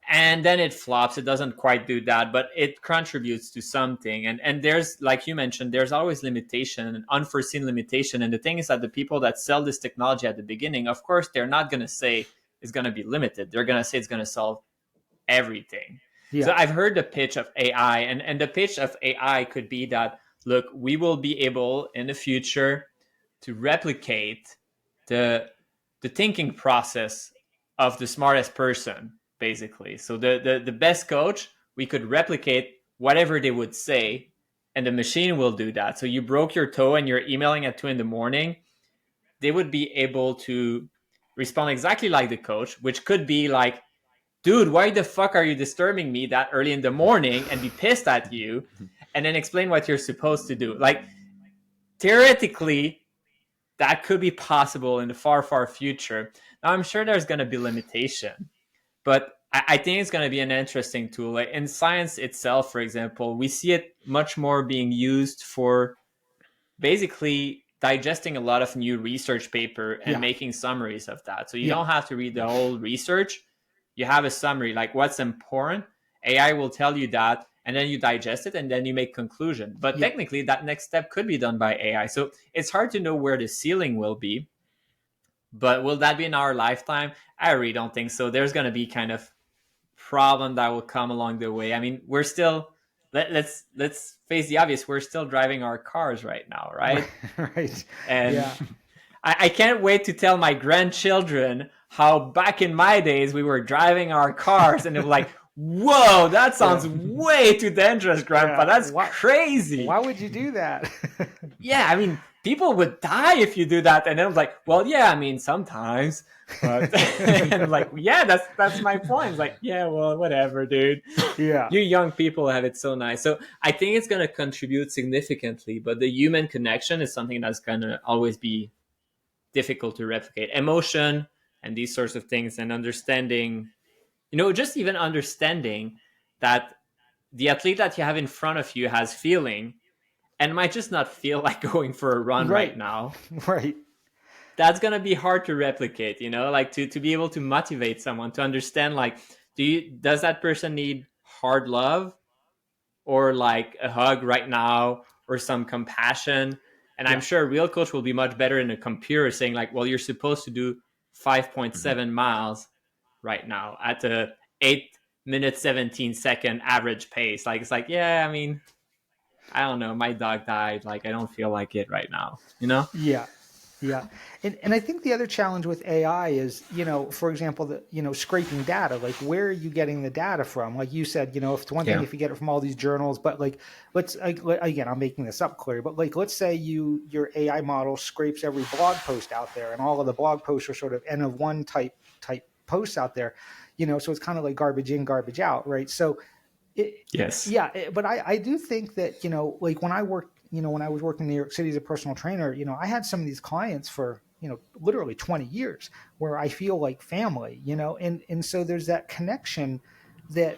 And then it flops. It doesn't quite do that, but it contributes to something. And there's, like you mentioned, there's always limitation, an unforeseen limitation. And the thing is that the people that sell this technology at the beginning, of course, they're not going to say it's going to be limited. They're going to say it's going to solve everything. Yeah. So I've heard the pitch of AI, and the pitch of AI could be that, look, we will be able in the future to replicate the thinking process of the smartest person, basically. So the best coach, we could replicate whatever they would say, and the machine will do that. So you broke your toe and you're emailing at 2 a.m, they would be able to respond exactly like the coach, which could be like, dude, why the fuck are you disturbing me that early in the morning, and be pissed at you, and then explain what you're supposed to do. Like, theoretically, that could be possible in the far, far future. Now, I'm sure there's going to be limitation, but I think it's going to be an interesting tool. Like in science itself, for example, we see it much more being used for basically digesting a lot of new research paper and making summaries of that. So you don't have to read the whole research. You have a summary, like what's important. AI will tell you that, and then you digest it, and then you make conclusion. But technically, that next step could be done by AI. So it's hard to know where the ceiling will be. But will that be in our lifetime? I really don't think so. There's going to be kind of problem that will come along the way. I mean, we're still let's face the obvious. We're still driving our cars right now, right? Right. And I can't wait to tell my grandchildren how back in my days we were driving our cars and they were like, whoa, that sounds way too dangerous, Grandpa. That's crazy. Why would you do that? Yeah, I mean, people would die if you do that. And then I was like, well, yeah, I mean, sometimes. But and I'm like, yeah, that's my point. It's like, yeah, well, whatever, dude. Yeah. You young people have it so nice. So I think it's going to contribute significantly, but the human connection is something that's going to always be difficult to replicate. Emotion and these sorts of things, and understanding, just even understanding that the athlete that you have in front of you has feeling and might just not feel like going for a run right now. Right. That's going to be hard to replicate, like to be able to motivate someone to understand, like, does that person need hard love or like a hug right now or some compassion? And I'm sure a real coach will be much better in a computer saying like, well, you're supposed to do 5.7 miles right now at a 8 minute 17-second average pace. Like, it's like, yeah, I mean, I don't know, my dog died, like I don't feel like it right now, Yeah. And I think the other challenge with AI is, for example, scraping data, like where are you getting the data from? Like you said, if it's one thing if you get it from all these journals, but like, again, I'm making this up, Claire, but like, let's say your AI model scrapes every blog post out there, and all of the blog posts are sort of N of one type posts out there, so it's kind of like garbage in, garbage out, right? So but I do think that, like when I worked, when I was working in New York City as a personal trainer, I had some of these clients for literally 20 years, where I feel like family, and so there's that connection that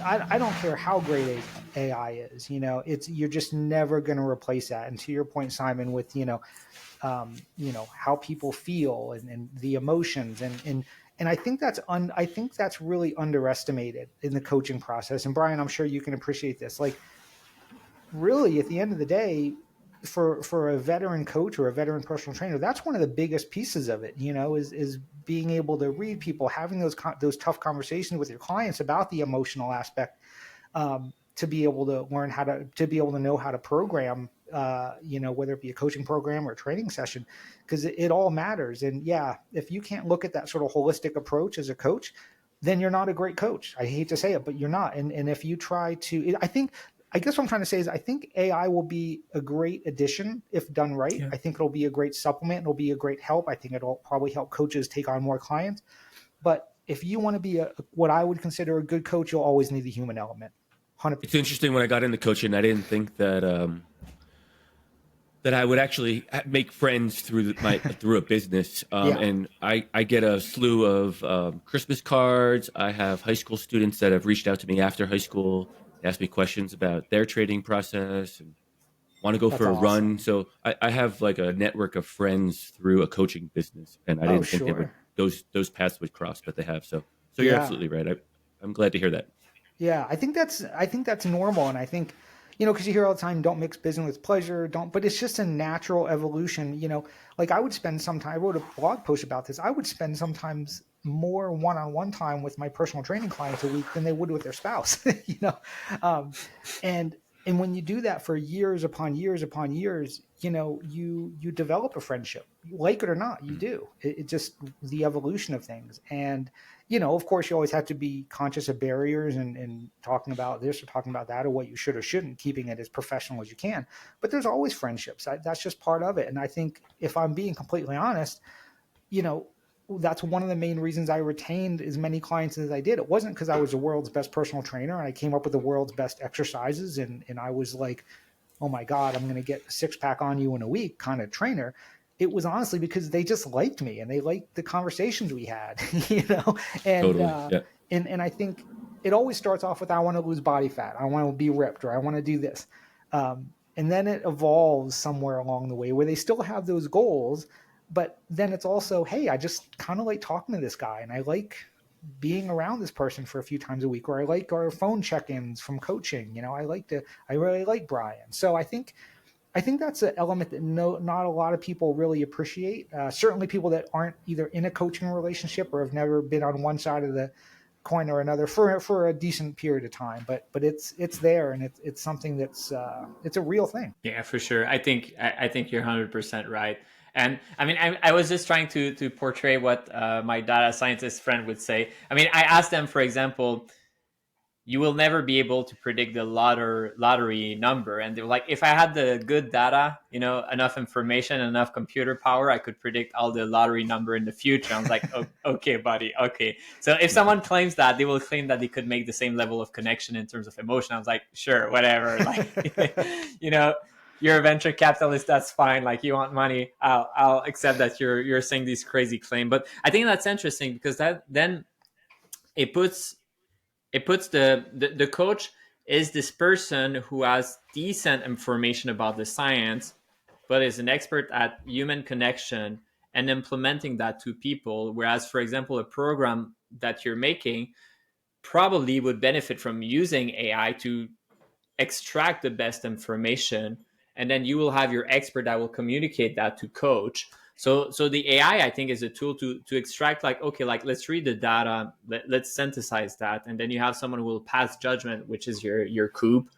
I don't care how great AI is, you're just never going to replace that. And to your point, Simon, with, how people feel and the emotions and I think I think that's really underestimated in the coaching process. And Brian, I'm sure you can appreciate this. Like, really, at the end of the day, for a veteran coach or a veteran personal trainer, that's one of the biggest pieces of it, is being able to read people, having those tough conversations with your clients about the emotional aspect, to be able to learn to be able to know how to program, whether it be a coaching program or a training session, because it all matters. And yeah, if you can't look at that sort of holistic approach as a coach, then you're not a great coach. I hate to say it, but you're not. And if you try to, I guess what I'm trying to say is I think AI will be a great addition if done right. Yeah. I think it'll be a great supplement. It'll be a great help. I think it'll probably help coaches take on more clients. But if you want to be what I would consider a good coach, you'll always need the human element. 100%. It's interesting, when I got into coaching, I didn't think that that I would actually make friends through a business. And I get a slew of Christmas cards. I have high school students that have reached out to me after high school, ask me questions about their trading process and want to go for a run. So I have like a network of friends through a coaching business, and I didn't think those paths would cross, but they have. So you're absolutely right. I'm glad to hear that. Yeah, I think that's normal, and I think, because you hear all the time, don't mix business with pleasure, but it's just a natural evolution. Like I would spend some time, I wrote a blog post about this. I would spend sometimes more one-on-one time with my personal training clients a week than they would with their spouse, and when you do that for years upon years upon years, you develop a friendship, like it or not, you do. It just the evolution of things. And, of course, you always have to be conscious of barriers and talking about this or talking about that or what you should or shouldn't, keeping it as professional as you can. But there's always friendships. That's just part of it. And I think, if I'm being completely honest, that's one of the main reasons I retained as many clients as I did. It wasn't because I was the world's best personal trainer and I came up with the world's best exercises and I was like, oh my God, I'm going to get a 6-pack on you in a week kind of trainer. It was honestly because they just liked me and they liked the conversations we had, and, totally. And I think it always starts off with, I want to lose body fat. I want to be ripped, or I want to do this. And then it evolves somewhere along the way where they still have those goals. But then it's also, hey, I just kind of like talking to this guy and I like being around this person for a few times a week, or I like our phone check-ins from coaching. I really like Brian. So I think that's an element that not a lot of people really appreciate. Certainly people that aren't either in a coaching relationship or have never been on one side of the coin or another for a decent period of time. But it's there, and it's something that's it's a real thing. Yeah, for sure. I think you're 100% right. And I mean, I was just trying to portray what my data scientist friend would say. I mean, I asked them, for example, you will never be able to predict the lottery number. And they were like, if I had the good data, enough information, enough computer power, I could predict all the lottery number in the future. I was like, oh, okay, buddy. Okay. So if someone claims that, they will claim that they could make the same level of connection in terms of emotion. I was like, sure, whatever. Like, you're a venture capitalist, that's fine. Like, you want money, I'll accept that you're saying this crazy claim. But I think that's interesting because that then it puts the coach is this person who has decent information about the science, but is an expert at human connection and implementing that to people. Whereas, for example, a program that you're making probably would benefit from using AI to extract the best information, and then you will have your expert that will communicate that to coach. So the AI, I think, is a tool to extract, like, okay, like, let's read the data, let's synthesize that, and then you have someone who will pass judgment, which is your Coop,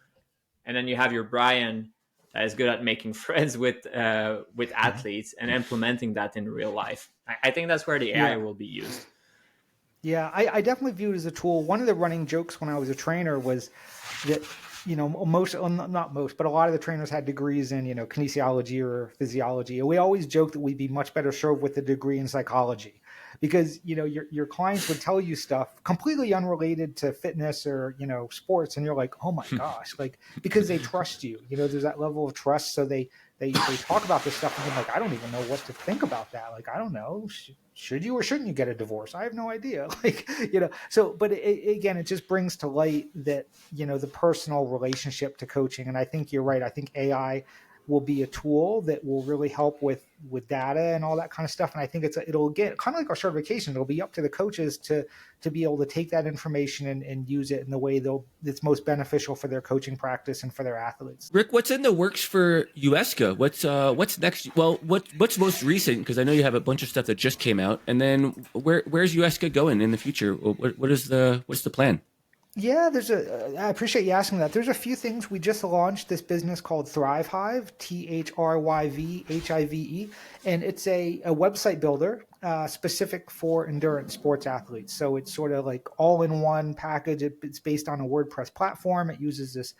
and then you have your Brian that is good at making friends with athletes and implementing that in real life. I think that's where the AI will be used. Yeah, I definitely view it as a tool. One of the running jokes when I was a trainer was that, not most, but a lot of the trainers had degrees in, kinesiology or physiology. And we always joke that we'd be much better served with a degree in psychology. because, your clients would tell you stuff completely unrelated to fitness or, sports. And you're like, oh my gosh, like, because they trust you, there's that level of trust. So they talk about this stuff and I'm like, I don't even know what to think about that. Like, I don't know. Should you or shouldn't you get a divorce? I have no idea. Like, so, but again, it just brings to light that, the personal relationship to coaching. And I think you're right. I think AI will be a tool that will really help with data and all that kind of stuff. And I think it'll get kind of like our certification. It'll be up to the coaches to be able to take that information and use it in the way that's most beneficial for their coaching practice and for their athletes. Rick, what's in the works for UESCA? What's next? Well, what's most recent? Because I know you have a bunch of stuff that just came out, and then where's UESCA going in the future? What's the plan? Yeah, I appreciate you asking that. There's a few things. We just launched this business called Thrive Hive, ThryvHive, and it's a website builder specific for endurance sports athletes. So it's sort of like all-in-one package. It's based on a WordPress platform. It uses this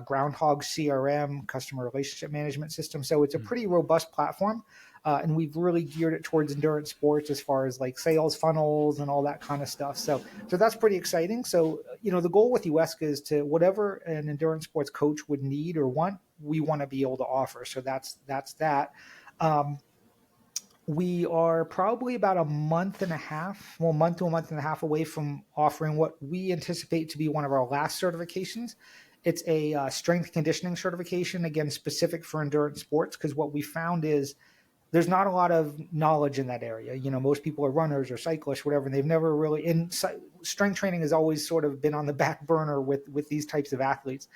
Groundhog CRM, customer relationship management system. So it's a pretty robust platform. And we've really geared it towards endurance sports as far as like sales funnels and all that kind of stuff. So that's pretty exciting. So, the goal with UESCA is to whatever an endurance sports coach would need or want, we want to be able to offer. So that's that. We are probably about a month to a month and a half away from offering what we anticipate to be one of our last certifications. It's a strength conditioning certification, again, specific for endurance sports, because what we found is there's not a lot of knowledge in that area. Most people are runners or cyclists, whatever, and they've never really, and strength training has always sort of been on the back burner with these types of athletes.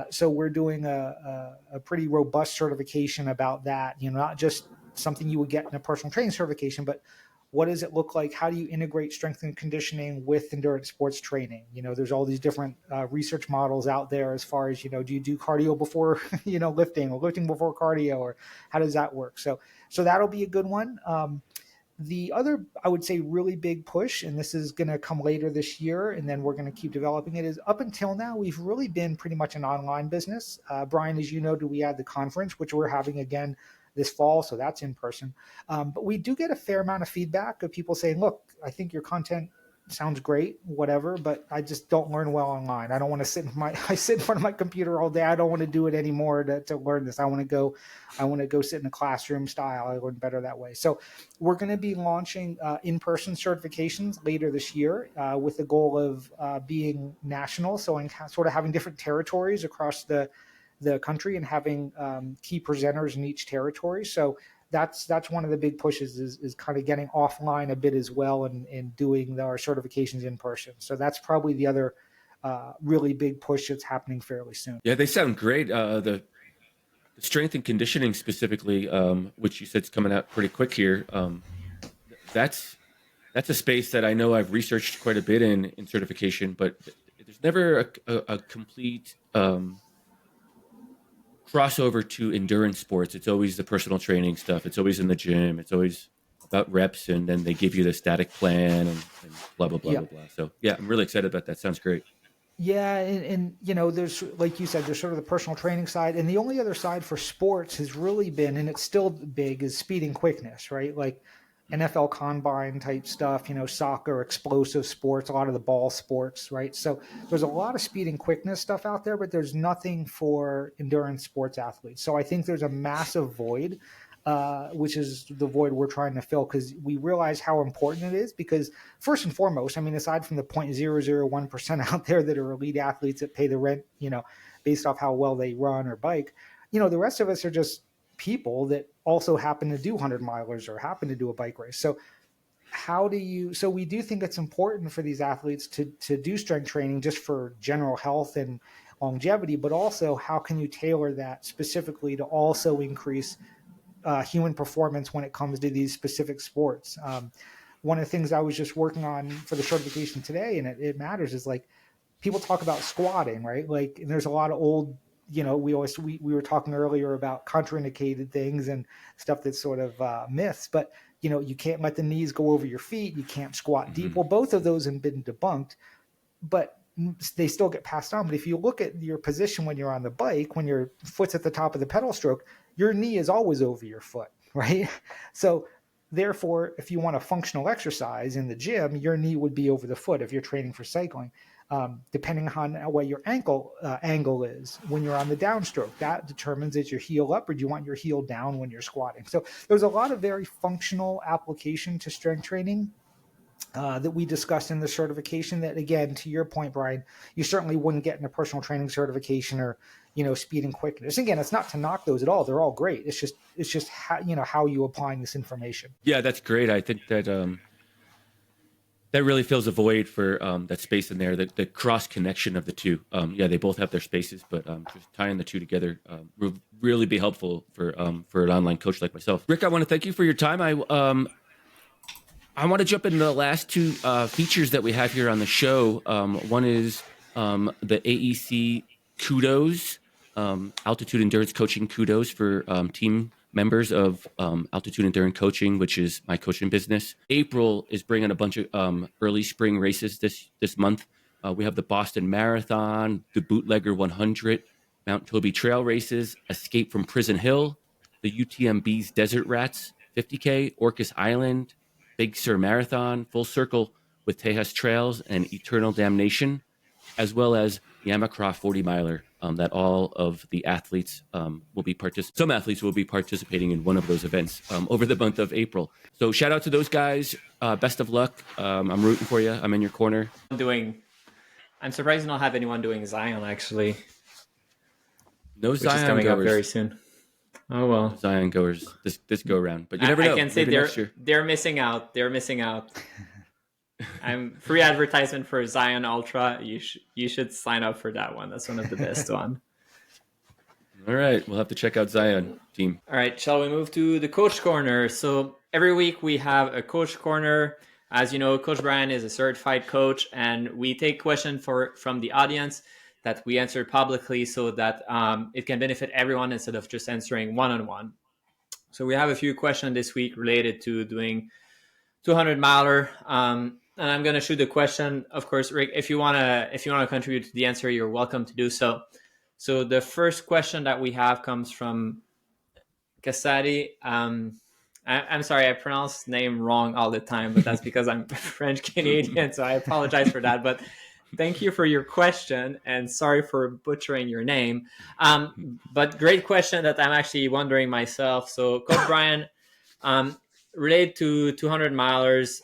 So we're doing a pretty robust certification about that, not just something you would get in a personal training certification, but what does it look like? How do you integrate strength and conditioning with endurance sports training? There's all these different research models out there as far as, do you do cardio before, lifting, or lifting before cardio, or how does that work? So that'll be a good one. The other, I would say, really big push, and this is going to come later this year, and then we're going to keep developing it, is up until now, we've really been pretty much an online business. Brian, as you know, we had the conference, which we're having again this fall, so that's in person. But we do get a fair amount of feedback of people saying, look, I think your content sounds great, whatever, but I just don't learn well online. I don't want to I sit in front of my computer all day. I don't want to do it anymore to learn this. I want to go sit in a classroom style. I learn better that way. So we're going to be launching in-person certifications later this year with the goal of being national. So in sort of having different territories across the country and having key presenters in each territory. So that's one of the big pushes is kind of getting offline a bit as well and doing our certifications in person. So that's probably the other really big push that's happening fairly soon. Yeah, they sound great. The strength and conditioning specifically, which you said is coming out pretty quick here. That's a space that I know I've researched quite a bit in certification, but there's never a complete crossover to endurance sports. It's always the personal training stuff. It's always in the gym. It's always about reps, and then they give you the static plan and blah, blah, blah, blah, blah. So yeah, I'm really excited about that. Sounds great. Yeah. And there's, like you said, there's sort of the personal training side. And the only other side for sports has really been, and it's still big, is speed and quickness, right? Like NFL combine type stuff, soccer, explosive sports, a lot of the ball sports, right? So there's a lot of speed and quickness stuff out there, but there's nothing for endurance sports athletes. So I think there's a massive void, which is the void we're trying to fill, because we realize how important it is. Because first and foremost, I mean, aside from the 0.001% out there that are elite athletes that pay the rent, based off how well they run or bike, the rest of us are just people that also happen to do 100 milers or happen to do a bike race. So so we do think it's important for these athletes to do strength training just for general health and longevity, but also how can you tailor that specifically to also increase human performance when it comes to these specific sports. One of the things I was just working on for the certification today, and it matters, is like people talk about squatting, right? Like, and there's a lot of old, we were talking earlier about contraindicated things and stuff that's sort of myths, but you can't let the knees go over your feet. You can't squat deep. Well, both of those have been debunked, but they still get passed on. But if you look at your position when you're on the bike, when your foot's at the top of the pedal stroke, your knee is always over your foot, right? So Therefore, if you want a functional exercise in the gym, your knee would be over the foot if you're training for cycling. Depending on what your ankle angle is when you're on the downstroke, that determines is your heel up or do you want your heel down when you're squatting. So there's a lot of very functional application to strength training that we discussed in the certification that, again, to your point, Brian, you certainly wouldn't get in a personal training certification or, speed and quickness. Again, it's not to knock those at all. They're all great. It's just how you applying this information. Yeah, that's great. I think that that really fills a void for that space in there, the cross connection of the two. Yeah, they both have their spaces, but just tying the two together will really be helpful for an online coach like myself. Rick, I want to thank you for your time. I want to jump into the last two features that we have here on the show. One is the AEC Kudos, Altitude Endurance Coaching Kudos for team members of Altitude Endurance Coaching, which is my coaching business. April is bringing a bunch of early spring races this month. We have the Boston Marathon, the Bootlegger 100, Mount Toby Trail races, Escape from Prison Hill, the UTMB's Desert Rats 50K, Orcas Island, Big Sur Marathon, Full Circle with Tejas Trails, and Eternal Damnation, as well as Yamacraft 40 miler that all of the athletes will be some athletes will be participating in one of those events over the month of April. So shout out to those guys. Best of luck. I'm rooting for you. I'm in your corner. I'm surprised you don't have anyone doing Zion, actually. No which Zion is coming goers. up very soon. Oh, well. No Zion goers this go around. But you never know. I can say they're missing out. They're missing out. I'm free advertisement for Zion Ultra. You should sign up for that one. That's one of the best one. All right, we'll have to check out Zion team. All right, shall we move to the coach corner? So every week we have a coach corner. As you know, Coach Brian is a certified coach, and we take questions from the audience that we answer publicly so that it can benefit everyone instead of just answering one-on-one. So we have a few questions this week related to doing 200 miler. And I'm going to shoot the question. Of course, Rick, if you want to contribute to the answer, you're welcome to do so. So the first question that we have comes from Cassadi. I'm sorry, I pronounce his name wrong all the time, but that's because I'm French Canadian, so I apologize for that. But thank you for your question, and sorry for butchering your name. But great question that I'm actually wondering myself. So, Coach Brian, related to 200 milers,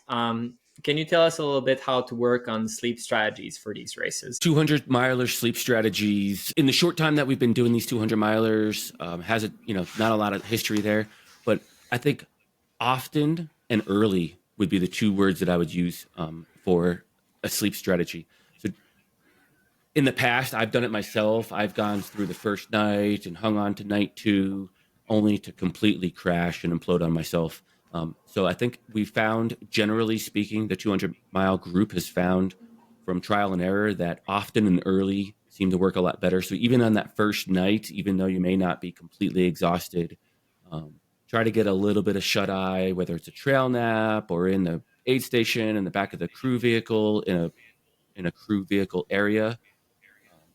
can you tell us a little bit how to work on sleep strategies for these races? 200 milers sleep strategies. In the short time that we've been doing these 200 milers, has not a lot of history there, but I think often and early would be the two words that I would use for a sleep strategy. So in the past, I've done it myself. I've gone through the first night and hung on to night two, only to completely crash and implode on myself. So I think we found, generally speaking, the 200-mile group has found from trial and error that often and early seem to work a lot better. So even on that first night, even though you may not be completely exhausted, try to get a little bit of shut-eye, whether it's a trail nap or in the aid station, in the back of the crew vehicle, in a crew vehicle area.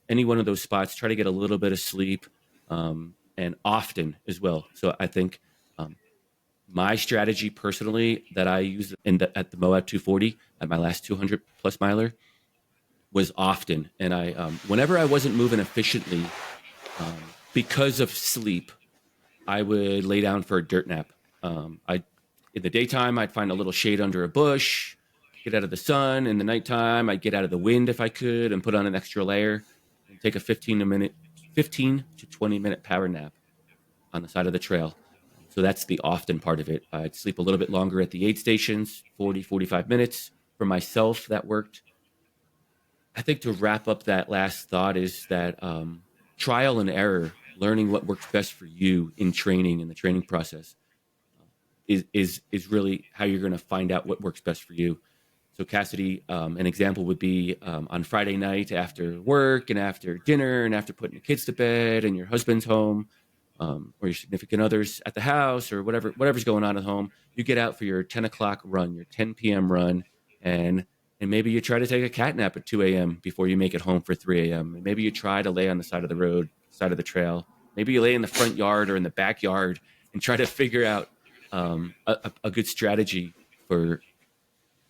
Any one of those spots, try to get a little bit of sleep, and often as well. So I think my strategy personally that I use at the Moab 240 at my last 200 plus miler was often. And I, whenever I wasn't moving efficiently because of sleep, I would lay down for a dirt nap. In the daytime, I'd find a little shade under a bush, get out of the sun. In the nighttime, I'd get out of the wind if I could and put on an extra layer and take a 15 to 20 minute power nap on the side of the trail. So that's the often part of it. I'd sleep a little bit longer at the aid stations, 40, 45 minutes. For myself, that worked. I think to wrap up that last thought is that trial and error, learning what works best for you in training, in the training process, is really how you're going to find out what works best for you. So Cassidy, an example would be on Friday night after work and after dinner and after putting your kids to bed and your husband's home, or your significant others at the house, or whatever's going on at home, you get out for your 10 o'clock run, your 10 p.m. run, and maybe you try to take a cat nap at 2 a.m. before you make it home for 3 a.m. And maybe you try to lay on the side of the road, side of the trail. Maybe you lay in the front yard or in the backyard and try to figure out a good strategy for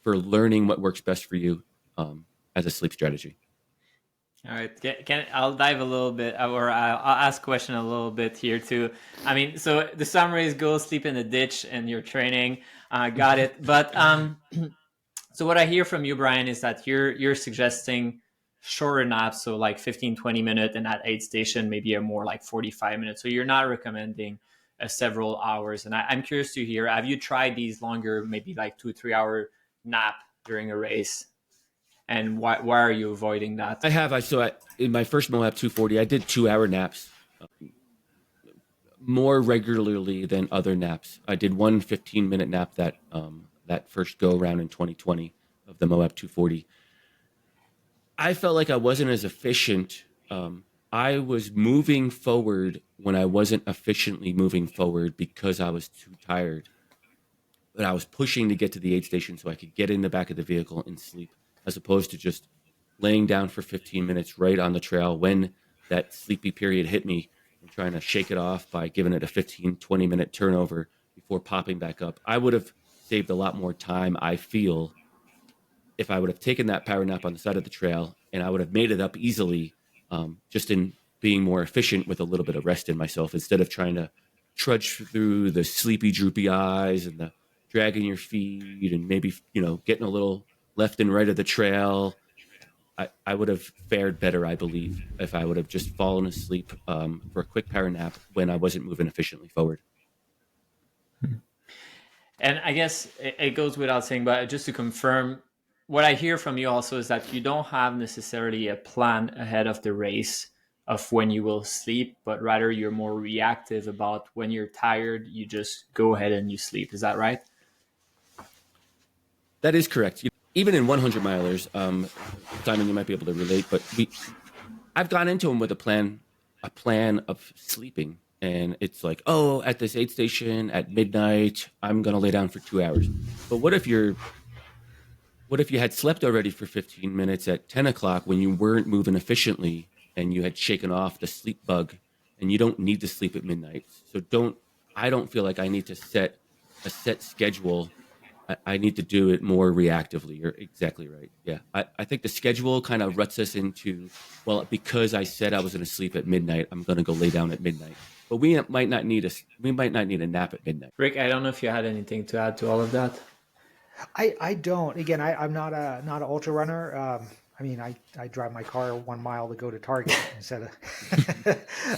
learning what works best for you as a sleep strategy. All right, I'll dive a little bit, or I'll ask a question a little bit here too. I mean, so the summary is go sleep in the ditch and you're training. Got it. But so what I hear from you, Brian, is that you're suggesting shorter naps, so like 15, 20 minutes, and at aid station, maybe a more like 45 minutes. So you're not recommending several hours. And I'm curious to hear, have you tried these longer, maybe like 2, 3 hour nap during a race? And why are you avoiding that? I have. In my first Moab 240, I did 2 hour naps more regularly than other naps. I did one 15-minute nap that first go around in 2020 of the Moab 240. I felt like I wasn't as efficient. I was moving forward when I wasn't efficiently moving forward because I was too tired. But I was pushing to get to the aid station so I could get in the back of the vehicle and sleep, as opposed to just laying down for 15 minutes right on the trail when that sleepy period hit me and trying to shake it off by giving it a 15, 20-minute turnover before popping back up. I would have saved a lot more time, I feel, if I would have taken that power nap on the side of the trail, and I would have made it up easily, just in being more efficient with a little bit of rest in myself instead of trying to trudge through the sleepy, droopy eyes and the dragging your feet and maybe, getting a little left and right of the trail. I would have fared better, I believe, if I would have just fallen asleep for a quick power nap when I wasn't moving efficiently forward. And I guess it goes without saying, but just to confirm, what I hear from you also is that you don't have necessarily a plan ahead of the race of when you will sleep, but rather you're more reactive about when you're tired, you just go ahead and you sleep. Is that right? That is correct. Even in 100 milers, Simon, you might be able to relate, but I've gone into them with a plan of sleeping. And it's like, oh, at this aid station at midnight, I'm going to lay down for 2 hours. But what if you had slept already for 15 minutes at 10 o'clock when you weren't moving efficiently and you had shaken off the sleep bug, and you don't need to sleep at midnight. So I don't feel like I need to set a set schedule. I need to do it more reactively. You're exactly right. Yeah. I think the schedule kind of ruts us into, well, because I said I was going to sleep at midnight, I'm going to go lay down at midnight. But we might not need a nap at midnight. Rick, I don't know if you had anything to add to all of that. I don't. Again, I'm not an ultra runner. I mean, I drive my car 1 mile to go to Target instead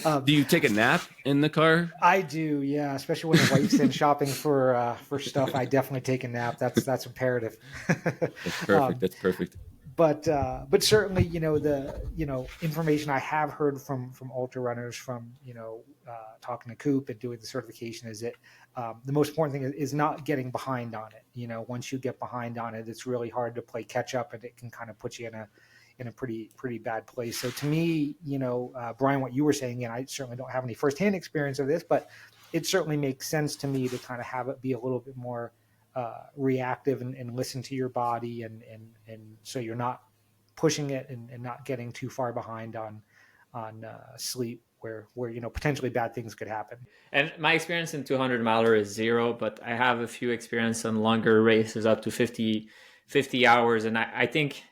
of. Do you take a nap in the car? I do, yeah. Especially when the wife's in shopping for stuff, I definitely take a nap. That's imperative. That's perfect. That's perfect. But certainly, the information I have heard from ultra runners, from talking to Coop and doing the certification, is that the most important thing is not getting behind on it. Once you get behind on it, it's really hard to play catch up, and it can kind of put you in a pretty bad place. So to me, Brian, what you were saying, and I certainly don't have any firsthand experience of this, but it certainly makes sense to me to kind of have it be a little bit more reactive and listen to your body, and so you're not pushing it and not getting too far behind on sleep where potentially bad things could happen. And my experience in 200 miler is 0, but I have a few experience on longer races up to 50 hours. And I think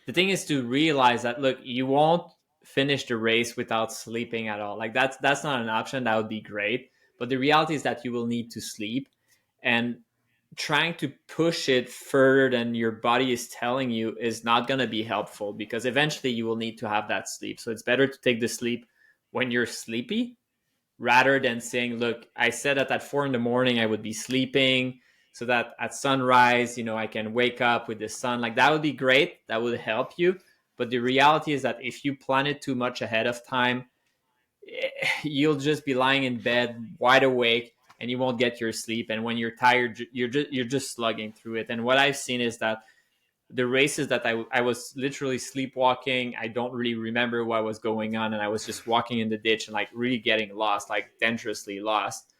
the thing is to realize that, look, you won't finish the race without sleeping at all. Like that's not an option. That would be great. But the reality is that you will need to sleep, and trying to push it further than your body is telling you is not going to be helpful, because eventually you will need to have that sleep. So it's better to take the sleep when you're sleepy, rather than saying, look, I said that at 4 a.m. I would be sleeping so that at sunrise, I can wake up with the sun. Like that would be great. That would help you. But the reality is that if you plan it too much ahead of time, you'll just be lying in bed wide awake, and you won't get your sleep. And when you're tired, you're just slugging through it. And what I've seen is that the races that I was literally sleepwalking, I don't really remember what was going on, and I was just walking in the ditch and like really getting lost, like dangerously lost.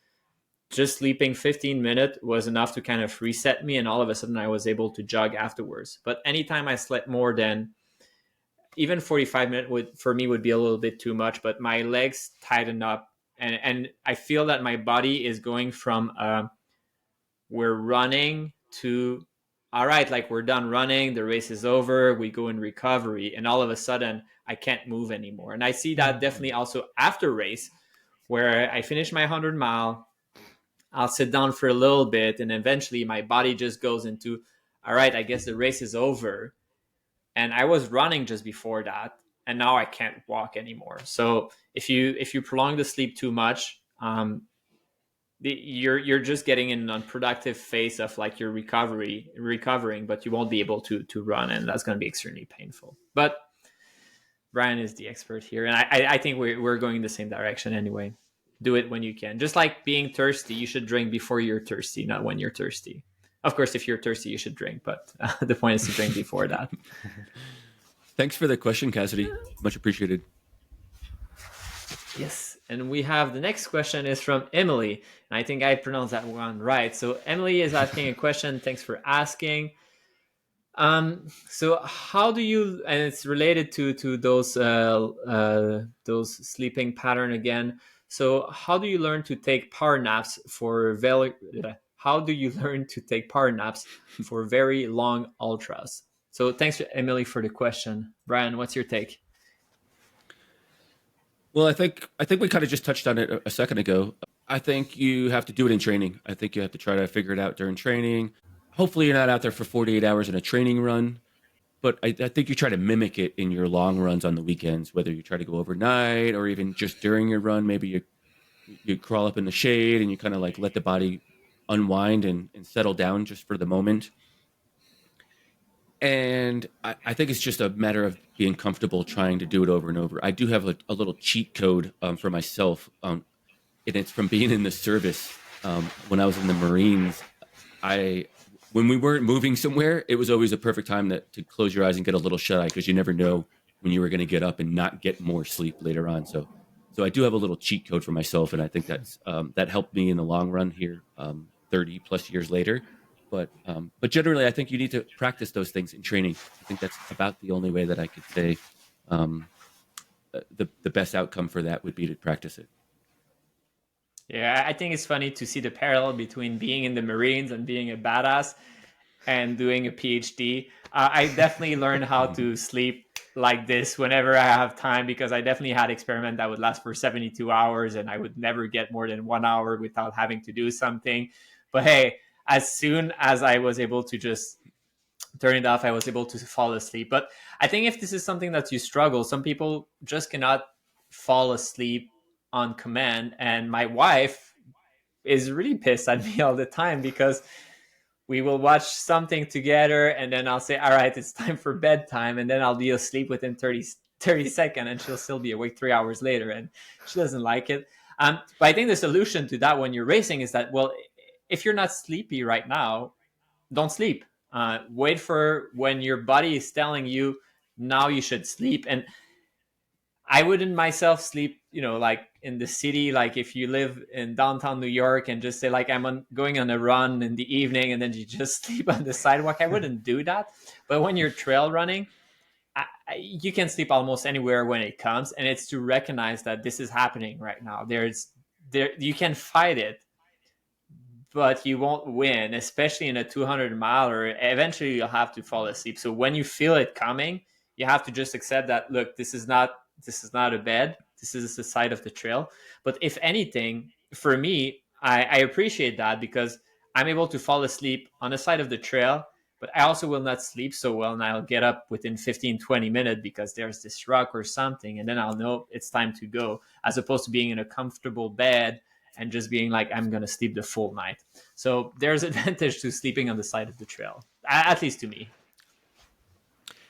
Just sleeping 15 minutes was enough to kind of reset me, and all of a sudden I was able to jog afterwards. But anytime I slept more than even 45 minutes for me would be a little bit too much, but my legs tighten up, and I feel that my body is going from we're running to, all right, like we're done running, the race is over, we go in recovery, and all of a sudden I can't move anymore. And I see that definitely also after race, where I finish my 100-mile, I'll sit down for a little bit, and eventually my body just goes into, all right, I guess the race is over. And I was running just before that, and now I can't walk anymore. So if you prolong the sleep too much, you're just getting in an unproductive phase of like your recovering, but you won't be able to run, and that's going to be extremely painful. But Brian is the expert here, and I think we're going in the same direction anyway. Do it when you can. Just like being thirsty, you should drink before you're thirsty, not when you're thirsty. Of course, if you're thirsty, you should drink, but the point is to drink before that. Thanks for the question, Cassidy. Much appreciated. Yes, and we have the next question is from Emily, and I think I pronounced that one right. So Emily is asking a question. Thanks for asking. So how do you, and it's related to those sleeping pattern again. So how do you learn to take power naps for how do you learn to take power naps for very long ultras? So thanks, Emily, for the question. Brian, what's your take? Well, I think we kind of just touched on it a second ago. I think you have to do it in training. I think you have to try to figure it out during training. Hopefully, you're not out there for 48 hours in a training run, but I think you try to mimic it in your long runs on the weekends, whether you try to go overnight or even just during your run. Maybe you crawl up in the shade and you kind of like let the body unwind and settle down just for the moment. And I think it's just a matter of being comfortable trying to do it over and over. I do have a little cheat code for myself, and it's from being in the service. When I was in the Marines, when we weren't moving somewhere, it was always a perfect time to close your eyes and get a little shut eye, because you never know when you were going to get up and not get more sleep later on. So I do have a little cheat code for myself, and I think that helped me in the long run here, 30 plus years later. But generally, I think you need to practice those things in training. I think that's about the only way that I could say the best outcome for that would be to practice it. Yeah, I think it's funny to see the parallel between being in the Marines and being a badass and doing a PhD. I definitely learned how to sleep like this whenever I have time, because I definitely had experiment that would last for 72 hours and I would never get more than 1 hour without having to do something. But hey, as soon as I was able to just turn it off, I was able to fall asleep. But I think if this is something that you struggle, some people just cannot fall asleep on command. And my wife is really pissed at me all the time, because we will watch something together and then I'll say, all right, it's time for bedtime. And then I'll be asleep within 30 seconds and she'll still be awake 3 hours later. And she doesn't like it. But I think the solution to that when you're racing is that, well, if you're not sleepy right now, don't sleep. Wait for when your body is telling you now you should sleep. And I wouldn't myself sleep, like in the city, like if you live in downtown New York and just say like going on a run in the evening and then you just sleep on the sidewalk. I wouldn't do that. But when you're trail running, you can sleep almost anywhere when it comes, and it's to recognize that this is happening right now. You can fight it, but you won't win, especially in a 200 miler. Eventually you'll have to fall asleep. So when you feel it coming, you have to just accept that, look, this is not a bed. This is the side of the trail. But if anything, for me, I appreciate that, because I'm able to fall asleep on the side of the trail, but I also will not sleep so well. And I'll get up within 15-20 minutes because there's this rock or something. And then I'll know it's time to go, as opposed to being in a comfortable bed and just being like, I'm going to sleep the full night. So there's advantage to sleeping on the side of the trail, at least to me.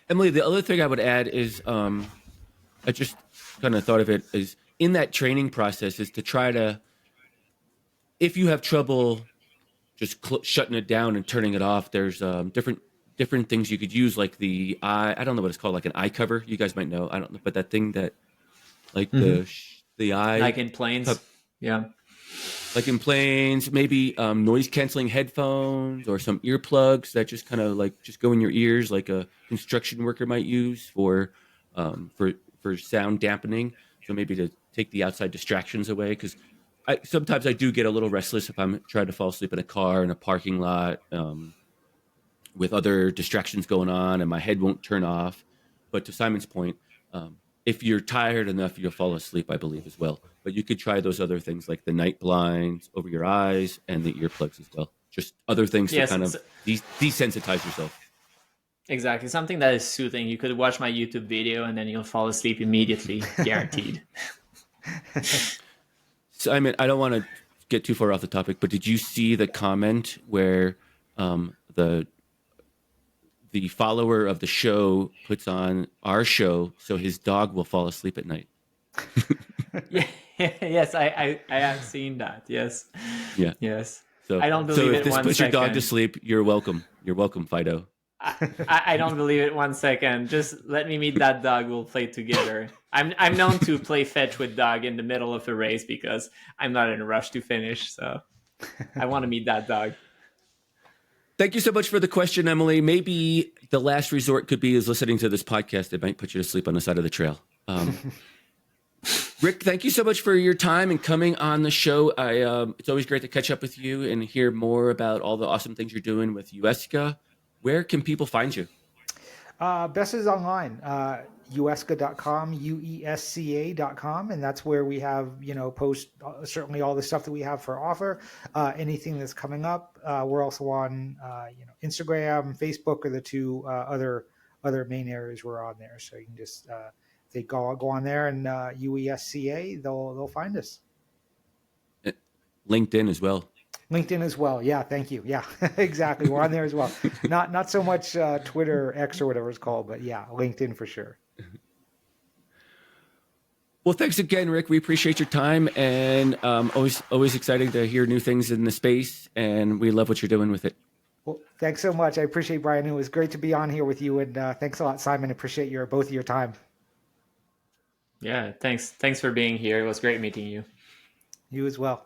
Emily, the other thing I would add is, I just kind of thought of it as in that training process is to try to, if you have trouble just shutting it down and turning it off, there's different things you could use, like the eye. I don't know what it's called, like an eye cover. You guys might know. I don't know, but that thing that, like the eye, like in planes, yeah, like in planes, maybe noise canceling headphones or some earplugs that just kind of like just go in your ears, like a construction worker might use for sound dampening. So maybe to take the outside distractions away, because sometimes I do get a little restless if I'm trying to fall asleep in a car in a parking lot with other distractions going on, and my head won't turn off. But to Simon's point, if you're tired enough, you'll fall asleep, I believe, as well. But you could try those other things like the night blinds over your eyes and the earplugs as well. Just other things to kind of desensitize yourself. Exactly. Something that is soothing. You could watch my YouTube video and then you'll fall asleep immediately, guaranteed. Simon, I don't want to get too far off the topic, but did you see the comment where the follower of the show puts on our show so his dog will fall asleep at night? Yes, I have seen that. Yes. Yeah. Yes. So I don't believe if this puts your dog to sleep, you're welcome. You're welcome, Fido. I don't believe it 1 second. Just let me meet that dog. We'll play together. I'm known to play fetch with dog in the middle of a race because I'm not in a rush to finish. So I want to meet that dog. Thank you so much for the question, Emily. Maybe the last resort could be is listening to this podcast. It might put you to sleep on the side of the trail. Rick, thank you so much for your time and coming on the show. It's always great to catch up with you and hear more about all the awesome things you're doing with UESCA. Where can people find you? Best is online, uesca.com, UESCA.com, and that's where we have, post certainly all the stuff that we have for offer, anything that's coming up. We're also on, Instagram, Facebook are the two other main areas we're on there. So you can just if they go on there and UESCA, they'll find us. LinkedIn as well. LinkedIn as well. Yeah, thank you. Yeah, exactly. We're on there as well. Not so much Twitter, X, or whatever it's called, but yeah, LinkedIn for sure. Well, thanks again, Rick. We appreciate your time, and always exciting to hear new things in the space, and we love what you're doing with it. Well, thanks so much. I appreciate Brian. It was great to be on here with you, and thanks a lot, Simon. Appreciate both of your time. Yeah, thanks for being here. It was great meeting you. You as well.